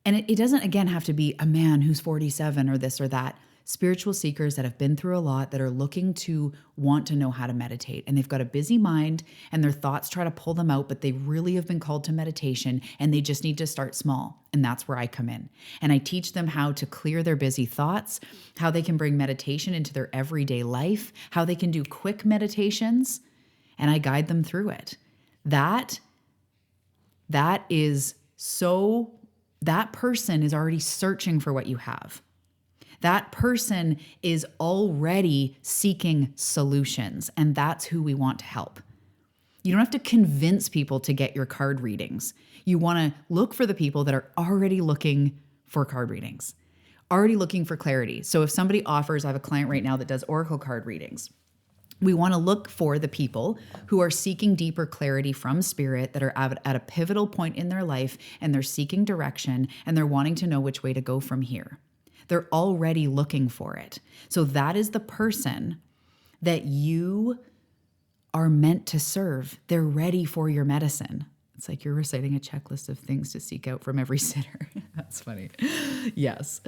And it doesn't, again, have to be a man who's 47 or this or that. Spiritual seekers that have been through a lot, that are looking to want to know how to meditate. And they've got a busy mind and their thoughts try to pull them out, but they really have been called to meditation and they just need to start small. And that's where I come in. And I teach them how to clear their busy thoughts, how they can bring meditation into their everyday life, how they can do quick meditations, and I guide them through it. That person is already searching for what you have. That person is already seeking solutions, and that's who we want to help. You don't have to convince people to get your card readings. You want to look for the people that are already looking for card readings, already looking for clarity. So if somebody offers, I have a client right now that does oracle card readings. We want to look for the people who are seeking deeper clarity from spirit, that are at a pivotal point in their life and they're seeking direction and they're wanting to know which way to go from here. They're already looking for it. So that is the person that you are meant to serve. They're ready for your medicine. It's like you're reciting a checklist of things to seek out from every sitter. That's funny. Yes.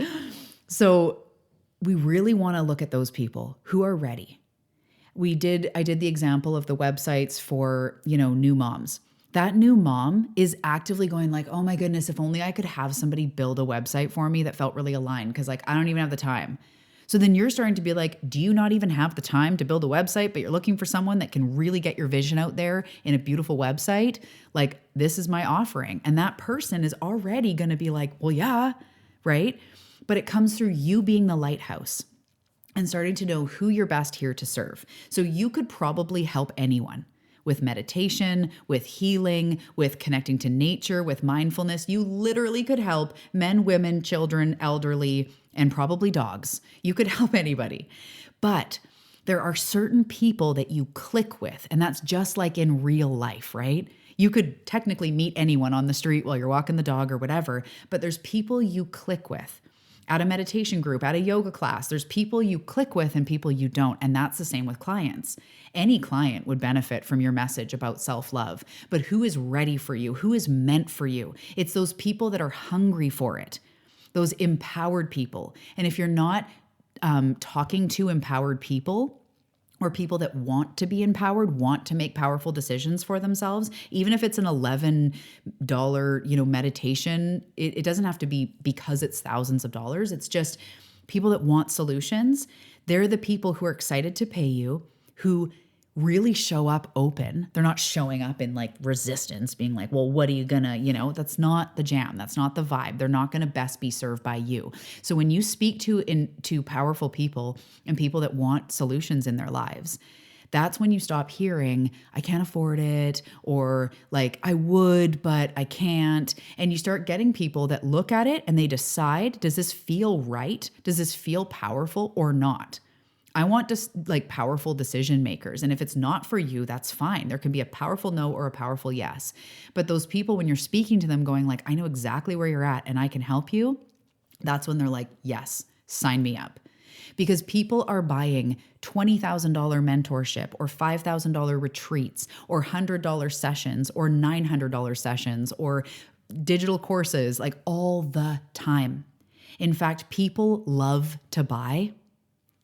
So we really want to look at those people who are ready. I did the example of the websites for, new moms. That new mom is actively going like, oh my goodness, if only I could have somebody build a website for me that felt really aligned, because I don't even have the time. So then you're starting to be like, do you not even have the time to build a website, but you're looking for someone that can really get your vision out there in a beautiful website? Like, this is my offering. And that person is already going to be like, well, yeah, right? But it comes through you being the lighthouse and starting to know who you're best here to serve. So you could probably help anyone with meditation, with healing, with connecting to nature, with mindfulness. You literally could help men, women, children, elderly, and probably dogs. You could help anybody. But there are certain people that you click with, and that's just like in real life, right? You could technically meet anyone on the street while you're walking the dog or whatever, but there's people you click with. At a meditation group, at a yoga class, there's people you click with and people you don't. And that's the same with clients. Any client would benefit from your message about self-love, but who is ready for you? Who is meant for you? It's those people that are hungry for it, those empowered people. And if you're not talking to empowered people, or people that want to be empowered, want to make powerful decisions for themselves, even if it's an $11, meditation, it doesn't have to be because it's thousands of dollars. It's just people that want solutions. They're the people who are excited to pay you, who really show up open. They're not showing up in like resistance, being like, well, what are you gonna, that's not the jam. That's not the vibe. They're not gonna best be served by you. So when you speak to powerful people and people that want solutions in their lives, that's when you stop hearing, I can't afford it, or like, I would, but I can't. And you start getting people that look at it and they decide, does this feel right? Does this feel powerful or not? I want powerful decision makers. And if it's not for you, that's fine. There can be a powerful no or a powerful yes. But those people, when you're speaking to them going like, I know exactly where you're at and I can help you, that's when they're like, yes, sign me up. Because people are buying $20,000 mentorship or $5,000 retreats or $100 sessions or $900 sessions or digital courses like all the time. In fact, people love to buy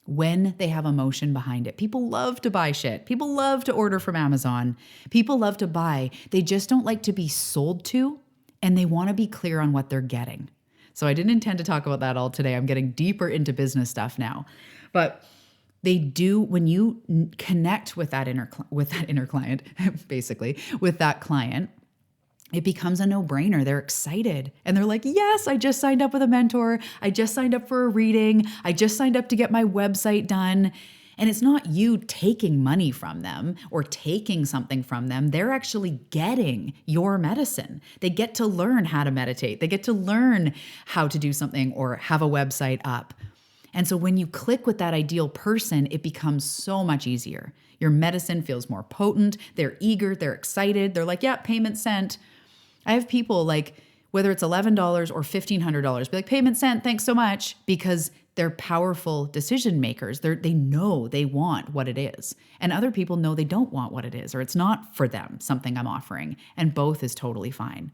when they have emotion behind it. People love to buy shit. People love to order from Amazon. People love to buy. They just don't like to be sold to, and they want to be clear on what they're getting. So I didn't intend to talk about that all today. I'm getting deeper into business stuff now. But they do, when you connect with that inner client, basically, with that client, it becomes a no-brainer. They're excited. And they're like, yes, I just signed up with a mentor. I just signed up for a reading. I just signed up to get my website done. And it's not you taking money from them or taking something from them. They're actually getting your medicine. They get to learn how to meditate. They get to learn how to do something or have a website up. And so when you click with that ideal person, it becomes so much easier. Your medicine feels more potent. They're eager. They're excited. They're like, yeah, payment sent. I have people like, whether it's $11 or $1,500, be like, payment sent, thanks so much, because they're powerful decision makers. They know they want what it is. And other people know they don't want what it is, or it's not for them, something I'm offering. And both is totally fine.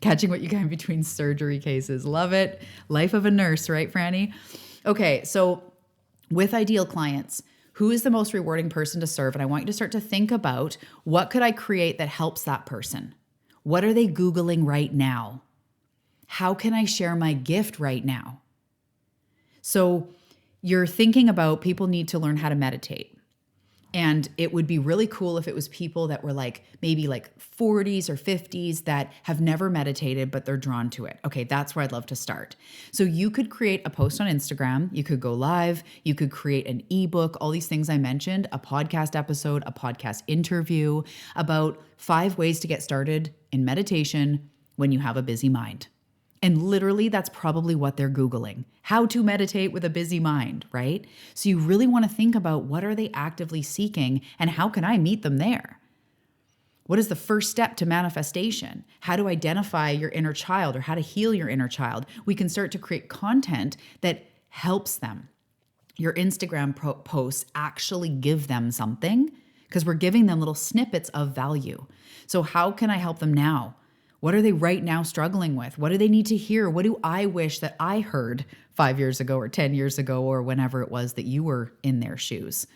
Catching what you can between surgery cases. Love it. Life of a nurse, right, Franny? Okay, so with ideal clients, who is the most rewarding person to serve? And I want you to start to think about, what could I create that helps that person? What are they Googling right now? How can I share my gift right now? So you're thinking about people need to learn how to meditate. And it would be really cool if it was people that were like maybe like 40s or 50s that have never meditated, but they're drawn to it. Okay, that's where I'd love to start. So you could create a post on Instagram. You could go live. You could create an ebook, all these things I mentioned, a podcast episode, a podcast interview about 5 ways to get started in meditation when you have a busy mind. And literally, that's probably what they're Googling. How to meditate with a busy mind, right? So you really want to think about, what are they actively seeking and how can I meet them there? What is the first step to manifestation? How to identify your inner child or how to heal your inner child? We can start to create content that helps them. Your Instagram posts actually give them something, because we're giving them little snippets of value. So how can I help them now? What are they right now struggling with? What do they need to hear? What do I wish that I heard 5 years ago or 10 years ago or whenever it was that you were in their shoes?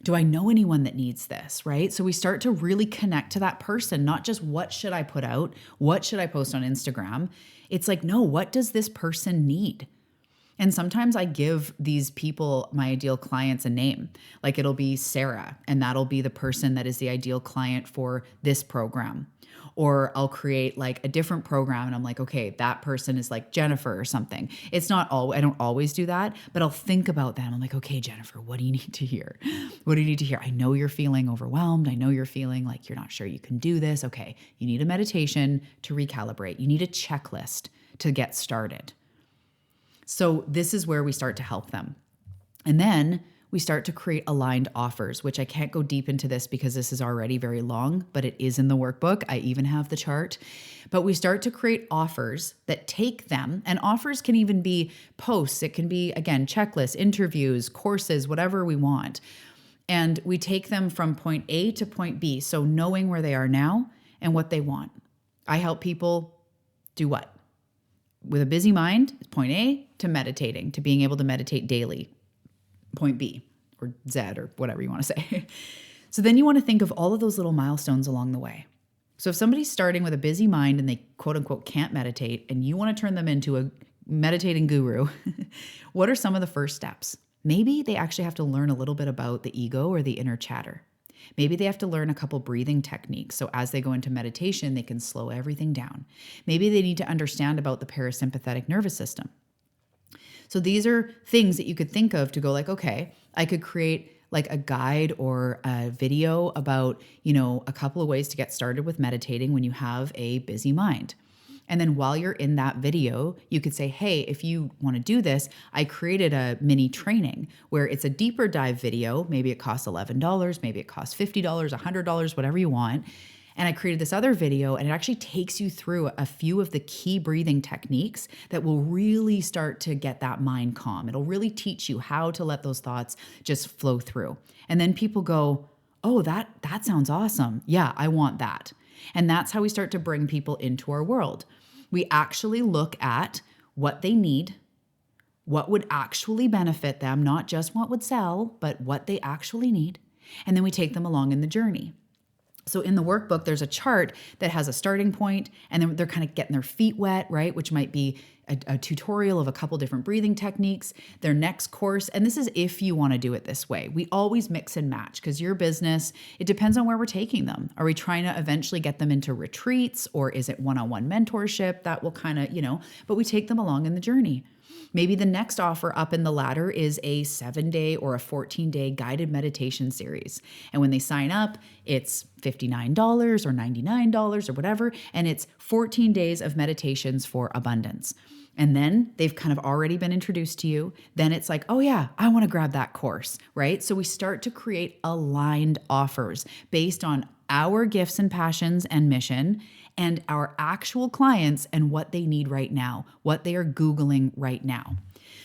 Do I know anyone that needs this, right? So we start to really connect to that person, not just what should I put out? What should I post on Instagram? It's like, no, what does this person need? And sometimes I give these people, my ideal clients, a name. Like it'll be Sarah, and that'll be the person that is the ideal client for this program. Or I'll create like a different program and I'm like, okay, that person is like Jennifer or something. It's not all, I don't always do that, but I'll think about them. I'm like, okay, Jennifer, what do you need to hear? What do you need to hear? I know you're feeling overwhelmed. I know you're feeling like you're not sure you can do this. Okay, you need a meditation to recalibrate. You need a checklist to get started. So this is where we start to help them. And then we start to create aligned offers, which I can't go deep into this because this is already very long, but it is in the workbook. I even have the chart. But we start to create offers that take them, and offers can even be posts. It can be, again, checklists, interviews, courses, whatever we want. And we take them from point A to point B. So knowing where they are now and what they want. I help people do what? With a busy mind, point A to meditating, to being able to meditate daily. Point B or Z or whatever you want to say. So then you want to think of all of those little milestones along the way. So if somebody's starting with a busy mind and they quote unquote can't meditate and you want to turn them into a meditating guru, what are some of the first steps? Maybe they actually have to learn a little bit about the ego or the inner chatter. Maybe they have to learn a couple breathing techniques. So as they go into meditation, they can slow everything down. Maybe they need to understand about the parasympathetic nervous system. So these are things that you could think of to go like, okay, I could create like a guide or a video about, a couple of ways to get started with meditating when you have a busy mind. And then while you're in that video, you could say, hey, if you want to do this, I created a mini training where it's a deeper dive video. Maybe it costs $11, maybe it costs $50, $100, whatever you want. And I created this other video and it actually takes you through a few of the key breathing techniques that will really start to get that mind calm. It'll really teach you how to let those thoughts just flow through. And then people go, oh, that sounds awesome. Yeah, I want that. And that's how we start to bring people into our world. We actually look at what they need, what would actually benefit them, not just what would sell, but what they actually need. And then we take them along in the journey. So in the workbook, there's a chart that has a starting point, and then they're kind of getting their feet wet, right? Which might be a tutorial of a couple different breathing techniques, their next course. And this is if you want to do it this way. We always mix and match because your business, it depends on where we're taking them. Are we trying to eventually get them into retreats, or is it one-on-one mentorship? That will kind of, but we take them along in the journey. Maybe the next offer up in the ladder is a 7-day or a 14-day guided meditation series. And when they sign up, it's $59 or $99 or whatever. And it's 14 days of meditations for abundance. And then they've kind of already been introduced to you. Then it's like, oh yeah, I want to grab that course, right? So we start to create aligned offers based on our gifts and passions and mission and our actual clients and what they need right now, what they are Googling right now.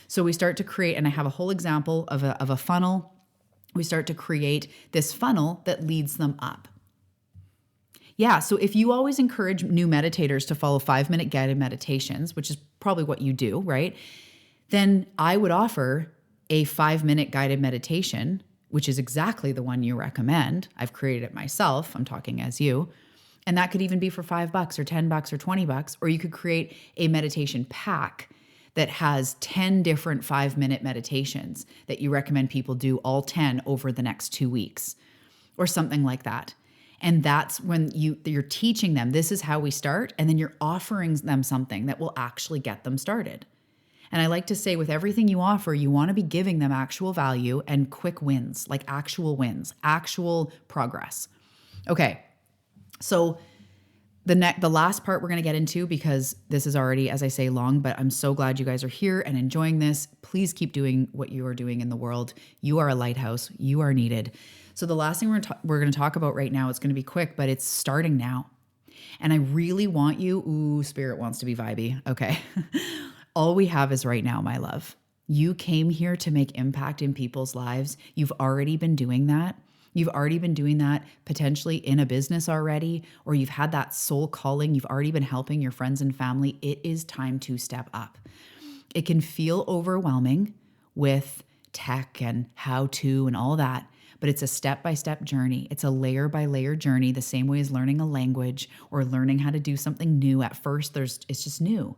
So we start to create, and I have a whole example of a funnel. We start to create this funnel that leads them up. Yeah, so if you always encourage new meditators to follow 5-minute guided meditations, which is probably what you do, right? Then I would offer a 5-minute guided meditation, which is exactly the one you recommend. I've created it myself. I'm talking as you. And that could even be for $5 or $10 or $20, or you could create a meditation pack that has 10 different 5-minute meditations that you recommend people do, all 10 over the next 2 weeks or something like that. And that's when you're teaching them, this is how we start, and then you're offering them something that will actually get them started. And I like to say with everything you offer, you want to be giving them actual value and quick wins, like actual wins, actual progress. Okay, so the last part we're going to get into, because this is already, as I say, long, but I'm so glad you guys are here and enjoying this. Please keep doing what you are doing in the world. You are a lighthouse. You are needed. So the last thing we're going to talk about right now, it's going to be quick, but it's starting now. And I really want you, spirit wants to be vibey. Okay. All we have is right now, my love. You came here to make impact in people's lives. You've already been doing that. You've already been doing that potentially in a business already, or you've had that soul calling. You've already been helping your friends and family. It is time to step up. It can feel overwhelming with tech and how to and all that, but it's a step-by-step journey. It's a layer-by-layer journey, the same way as learning a language or learning how to do something new. At first, it's just new.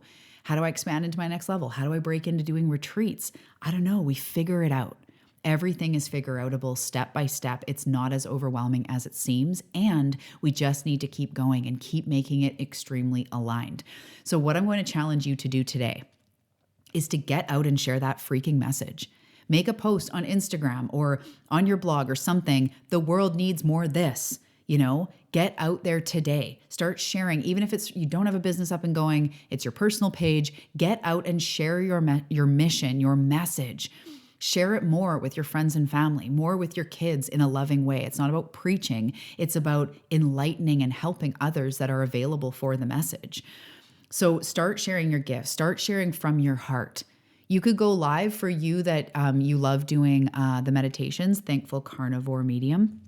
How do I expand into my next level? How do I break into doing retreats? I don't know. We figure it out. Everything is figure outable step by step. It's not as overwhelming as it seems. And we just need to keep going and keep making it extremely aligned. So what I'm going to challenge you to do today is to get out and share that freaking message. Make a post on Instagram or on your blog or something. The world needs more of this. Get out there today. Start sharing, even if you don't have a business up and going, it's your personal page. Get out and share your mission, your message. Share it more with your friends and family, more with your kids in a loving way. It's not about preaching. It's about enlightening and helping others that are available for the message. So start sharing your gifts. Start sharing from your heart. You could go live for you that you love doing the meditations, Thankful Carnivore Medium.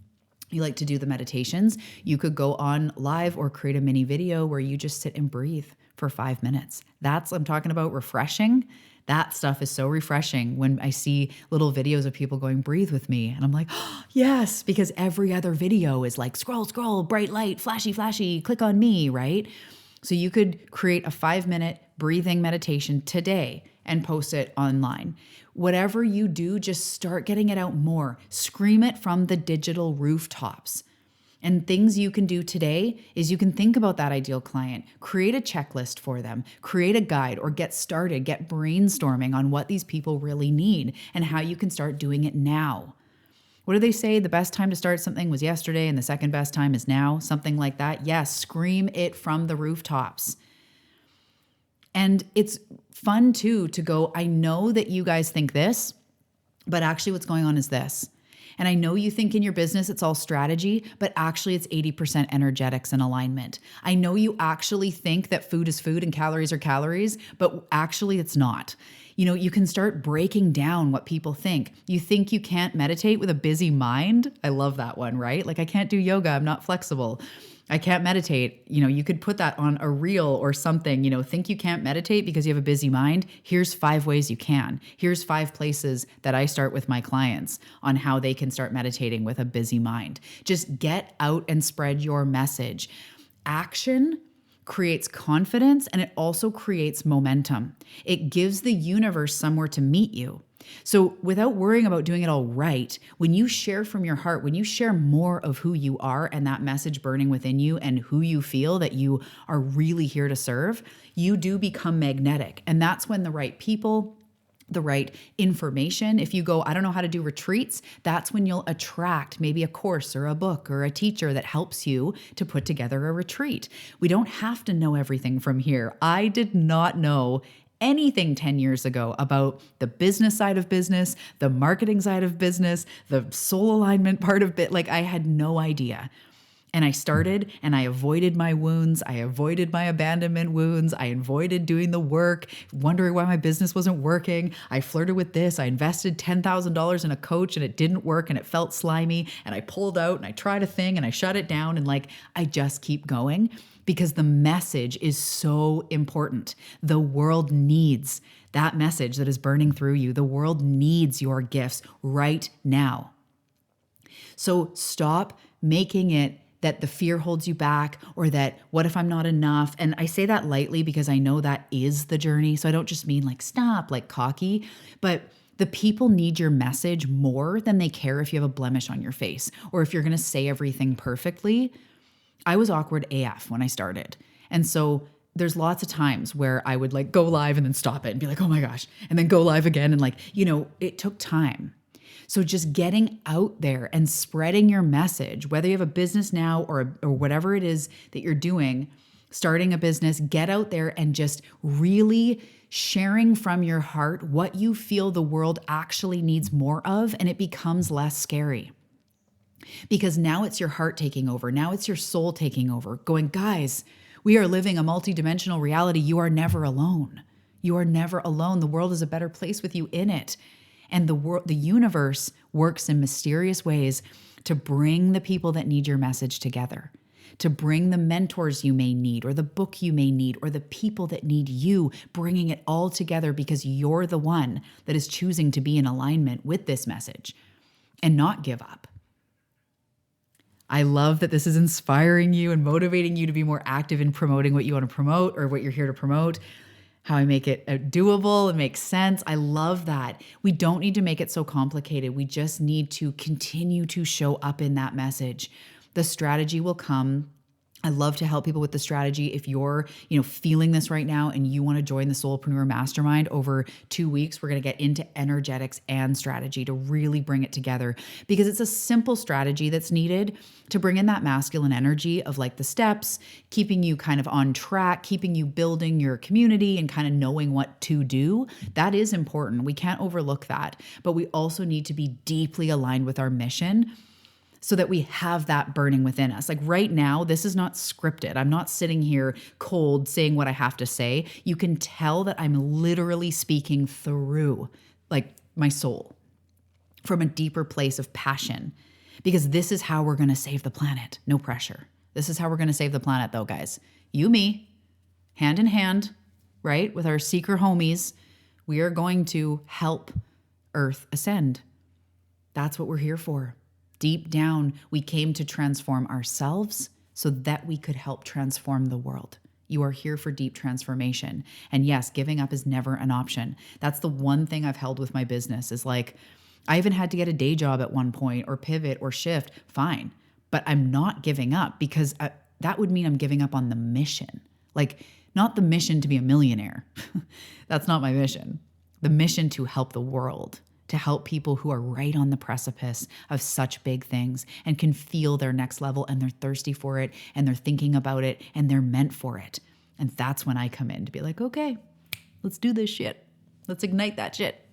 You like to do the meditations. You could go on live or create a mini video where you just sit and breathe for 5 minutes. I'm talking about refreshing. That stuff is so refreshing when I see little videos of people going, breathe with me. And I'm like, oh, yes, because every other video is like, scroll, bright light, flashy, click on me, right? So you could create a 5-minute breathing meditation today and post it online. Whatever you do, just start getting it out more. Scream it from the digital rooftops. And things you can do today is you can think about that ideal client, create a checklist for them, create a guide, or get started, get brainstorming on what these people really need and how you can start doing it now. What do they say? The best time to start something was yesterday and the second best time is now, something like that. Yes, scream it from the rooftops. And it's fun too to go, I know that you guys think this, but actually what's going on is this. And I know you think in your business it's all strategy, but actually it's 80% energetics and alignment. I know you actually think that food is food and calories are calories, but actually it's not. You can start breaking down what people think. You think you can't meditate with a busy mind? I love that one, right? Like, I can't do yoga, I'm not flexible. I can't meditate. You could put that on a reel or something, think you can't meditate because you have a busy mind. Here's 5 ways you can. Here's 5 places that I start with my clients on how they can start meditating with a busy mind. Just get out and spread your message. Action creates confidence and it also creates momentum. It gives the universe somewhere to meet you. So without worrying about doing it all right, when you share from your heart, when you share more of who you are and that message burning within you and who you feel that you are really here to serve, you do become magnetic. And that's when the right people, the right information, if you go, I don't know how to do retreats, that's when you'll attract maybe a course or a book or a teacher that helps you to put together a retreat. We don't have to know everything from here. I did not know anything 10 years ago about the business side of business, the marketing side of business, the soul alignment part of it. Like, I had no idea. And I started and I avoided my wounds. I avoided my abandonment wounds. I avoided doing the work, wondering why my business wasn't working. I flirted with this. I invested $10,000 in a coach and it didn't work and it felt slimy. And I pulled out and I tried a thing and I shut it down. And I just keep going because the message is so important. The world needs that message that is burning through you. The world needs your gifts right now. So stop making it that the fear holds you back or that what if I'm not enough? And I say that lightly because I know that is the journey. So I don't just mean stop, cocky, but the people need your message more than they care if you have a blemish on your face or if you're going to say everything perfectly. I was awkward AF when I started. And so there's lots of times where I would go live and then stop it and be like, oh my gosh, and then go live again. And it took time. So just getting out there and spreading your message, whether you have a business now or whatever it is that you're doing, starting a business, get out there and just really sharing from your heart what you feel the world actually needs more of, and it becomes less scary. Because now it's your heart taking over. Now it's your soul taking over, going, guys, we are living a multidimensional reality. You are never alone. You are never alone. The world is a better place with you in it. And the universe works in mysterious ways to bring the people that need your message together, to bring the mentors you may need or the book you may need or the people that need you, bringing it all together because you're the one that is choosing to be in alignment with this message and not give up. I love that this is inspiring you and motivating you to be more active in promoting what you want to promote or what you're here to promote. how I make it doable and makes sense. I love that. We don't need to make it so complicated. We just need to continue to show up in that message. The strategy will come. I love to help people with the strategy. If you're, feeling this right now and you want to join the Soulpreneur Mastermind over 2 weeks, we're going to get into energetics and strategy to really bring it together, because it's a simple strategy that's needed to bring in that masculine energy of like the steps, keeping you kind of on track, keeping you building your community and kind of knowing what to do. That is important. We can't overlook that, but we also need to be deeply aligned with our mission, so that we have that burning within us. Like right now, this is not scripted. I'm not sitting here cold saying what I have to say. You can tell that I'm literally speaking through like my soul from a deeper place of passion, because this is how we're going to save the planet. No pressure. This is how we're going to save the planet though, guys. You, me, hand in hand, right? With our seeker homies, we are going to help Earth ascend. That's what we're here for. Deep down, we came to transform ourselves so that we could help transform the world. You are here for deep transformation. And yes, giving up is never an option. That's the one thing I've held with my business is like, I even had to get a day job at one point or pivot or shift. Fine. But I'm not giving up, because that would mean I'm giving up on the mission. Like, not the mission to be a millionaire. That's not my mission. The mission to help the world, to help people who are right on the precipice of such big things and can feel their next level, and they're thirsty for it and they're thinking about it and they're meant for it. And that's when I come in to be like, okay, let's do this shit. Let's ignite that shit.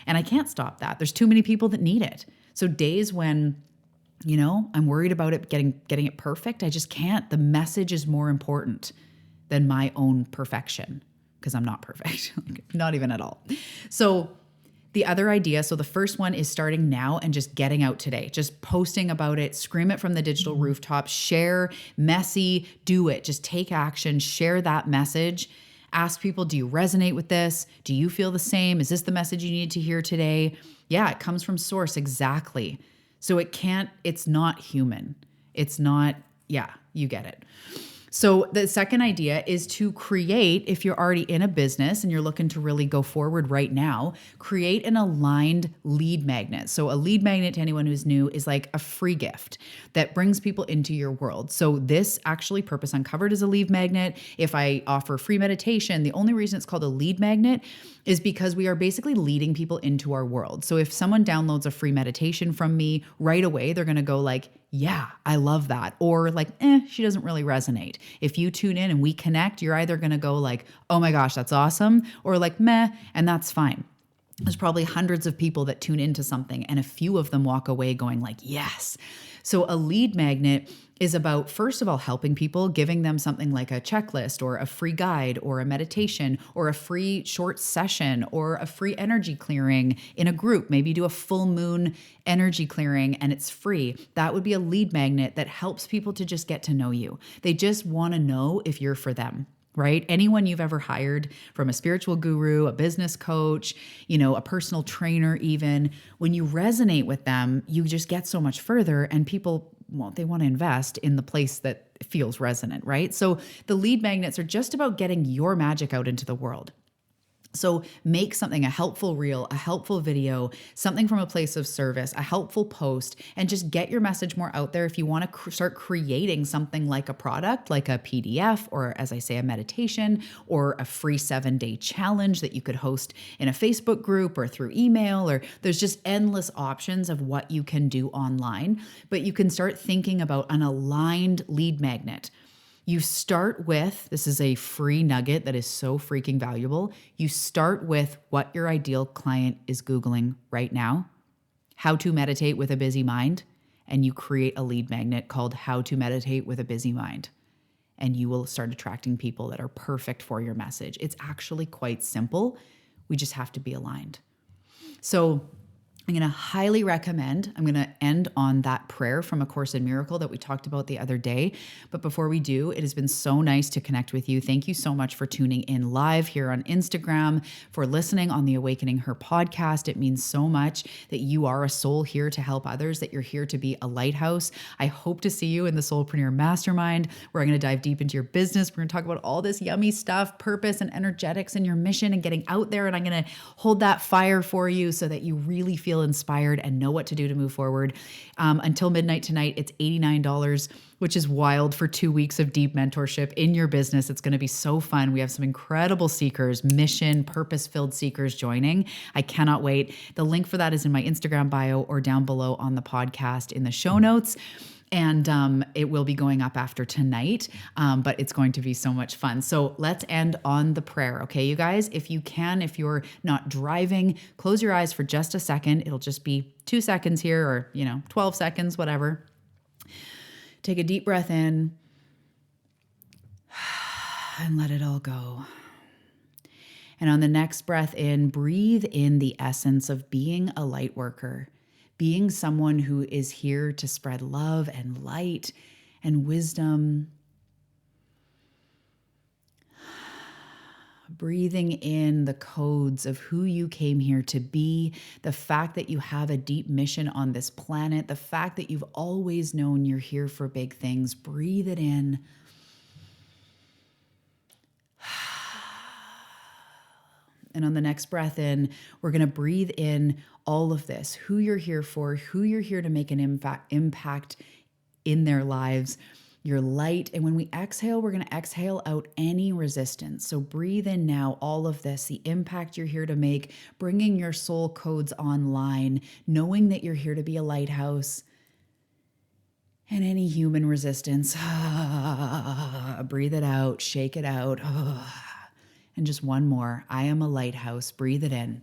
And I can't stop that. There's too many people that need it. So days when, I'm worried about it getting it perfect, I just can't. The message is more important than my own perfection, because I'm not perfect, not even at all. So the other idea, so the first one is starting now and just getting out today, just posting about it, scream it from the digital rooftop, share, messy, do it, just take action, share that message. Ask people, do you resonate with this? Do you feel the same? Is this the message you need to hear today? Yeah, it comes from source, exactly. So it's not human. It's not, yeah, you get it. So the second idea is to create, if you're already in a business and you're looking to really go forward right now, create an aligned lead magnet. So a lead magnet, to anyone who's new, is like a free gift that brings people into your world. So this actually, Purpose Uncovered, is a lead magnet. If I offer free meditation, the only reason it's called a lead magnet is because we are basically leading people into our world. So if someone downloads a free meditation from me, right away, they're going to go like, yeah, I love that. Or like, she doesn't really resonate. If you tune in and we connect, you're either going to go like, oh my gosh, that's awesome. Or like, meh, and that's fine. There's probably hundreds of people that tune into something and a few of them walk away going like, yes. So a lead magnet is about, first of all, helping people, giving them something like a checklist or a free guide or a meditation or a free short session or a free energy clearing in a group. Maybe do a full moon energy clearing and it's free. That would be a lead magnet that helps people to just get to know you. They just want to know if you're for them. Right? Anyone you've ever hired, from a spiritual guru, a business coach, a personal trainer even, when you resonate with them, you just get so much further, and people, they want to invest in the place that feels resonant, right? So the lead magnets are just about getting your magic out into the world. So make something, a helpful reel, a helpful video, something from a place of service, a helpful post, and just get your message more out there. If you want to start creating something like a product, like a PDF, or as I say, a meditation, or a free 7-day challenge that you could host in a Facebook group or through email, or there's just endless options of what you can do online. But you can start thinking about an aligned lead magnet. You start with, this is a free nugget that is so freaking valuable. You start with what your ideal client is Googling right now, how to meditate with a busy mind, and you create a lead magnet called How to Meditate with a Busy Mind. And you will start attracting people that are perfect for your message. It's actually quite simple. We just have to be aligned. So I'm going to highly recommend, I'm going to end on that prayer from A Course in Miracle that we talked about the other day. But before we do, it has been so nice to connect with you. Thank you so much for tuning in live here on Instagram, for listening on the Awakening Her podcast. It means so much that you are a soul here to help others, that you're here to be a lighthouse. I hope to see you in the Soulpreneur Mastermind, where I'm going to dive deep into your business. We're going to talk about all this yummy stuff, purpose and energetics and your mission and getting out there. And I'm going to hold that fire for you so that you really feel inspired and know what to do to move forward. Until midnight tonight, it's $89, which is wild for 2 weeks of deep mentorship in your business. It's going to be so fun. We have some incredible seekers, mission, purpose-filled seekers joining. I cannot wait. The link for that is in my Instagram bio or down below on the podcast in the show notes. And it will be going up after tonight, but it's going to be so much fun. So let's end on the prayer, okay, you guys? If you can, if you're not driving, close your eyes for just a second. It'll just be 2 seconds here or, 12 seconds, whatever. Take a deep breath in and let it all go. And on the next breath in, breathe in the essence of being a light worker, being someone who is here to spread love and light and wisdom. Breathing in the codes of who you came here to be, the fact that you have a deep mission on this planet, the fact that you've always known you're here for big things. Breathe it in. And on the next breath in, we're going to breathe in all of this, who you're here for, who you're here to make an impact in their lives, your light. And when we exhale, we're going to exhale out any resistance. So breathe in now all of this, the impact you're here to make, bringing your soul codes online, knowing that you're here to be a lighthouse. And any human resistance, breathe it out, shake it out. And just one more. I am a lighthouse. Breathe it in.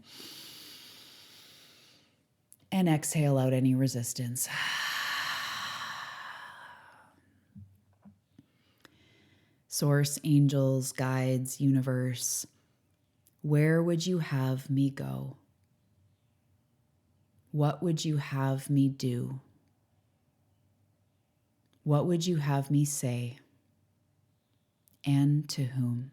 And exhale out any resistance. Source, angels, guides, universe, where would you have me go? What would you have me do? What would you have me say? And to whom?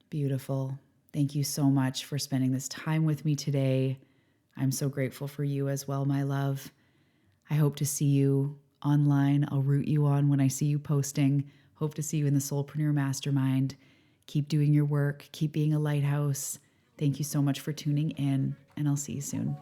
Beautiful. Thank you so much for spending this time with me today. I'm so grateful for you as well, my love. I hope to see you online. I'll root you on when I see you posting. Hope to see you in the Soulpreneur Mastermind. Keep doing your work. Keep being a lighthouse. Thank you so much for tuning in, and I'll see you soon.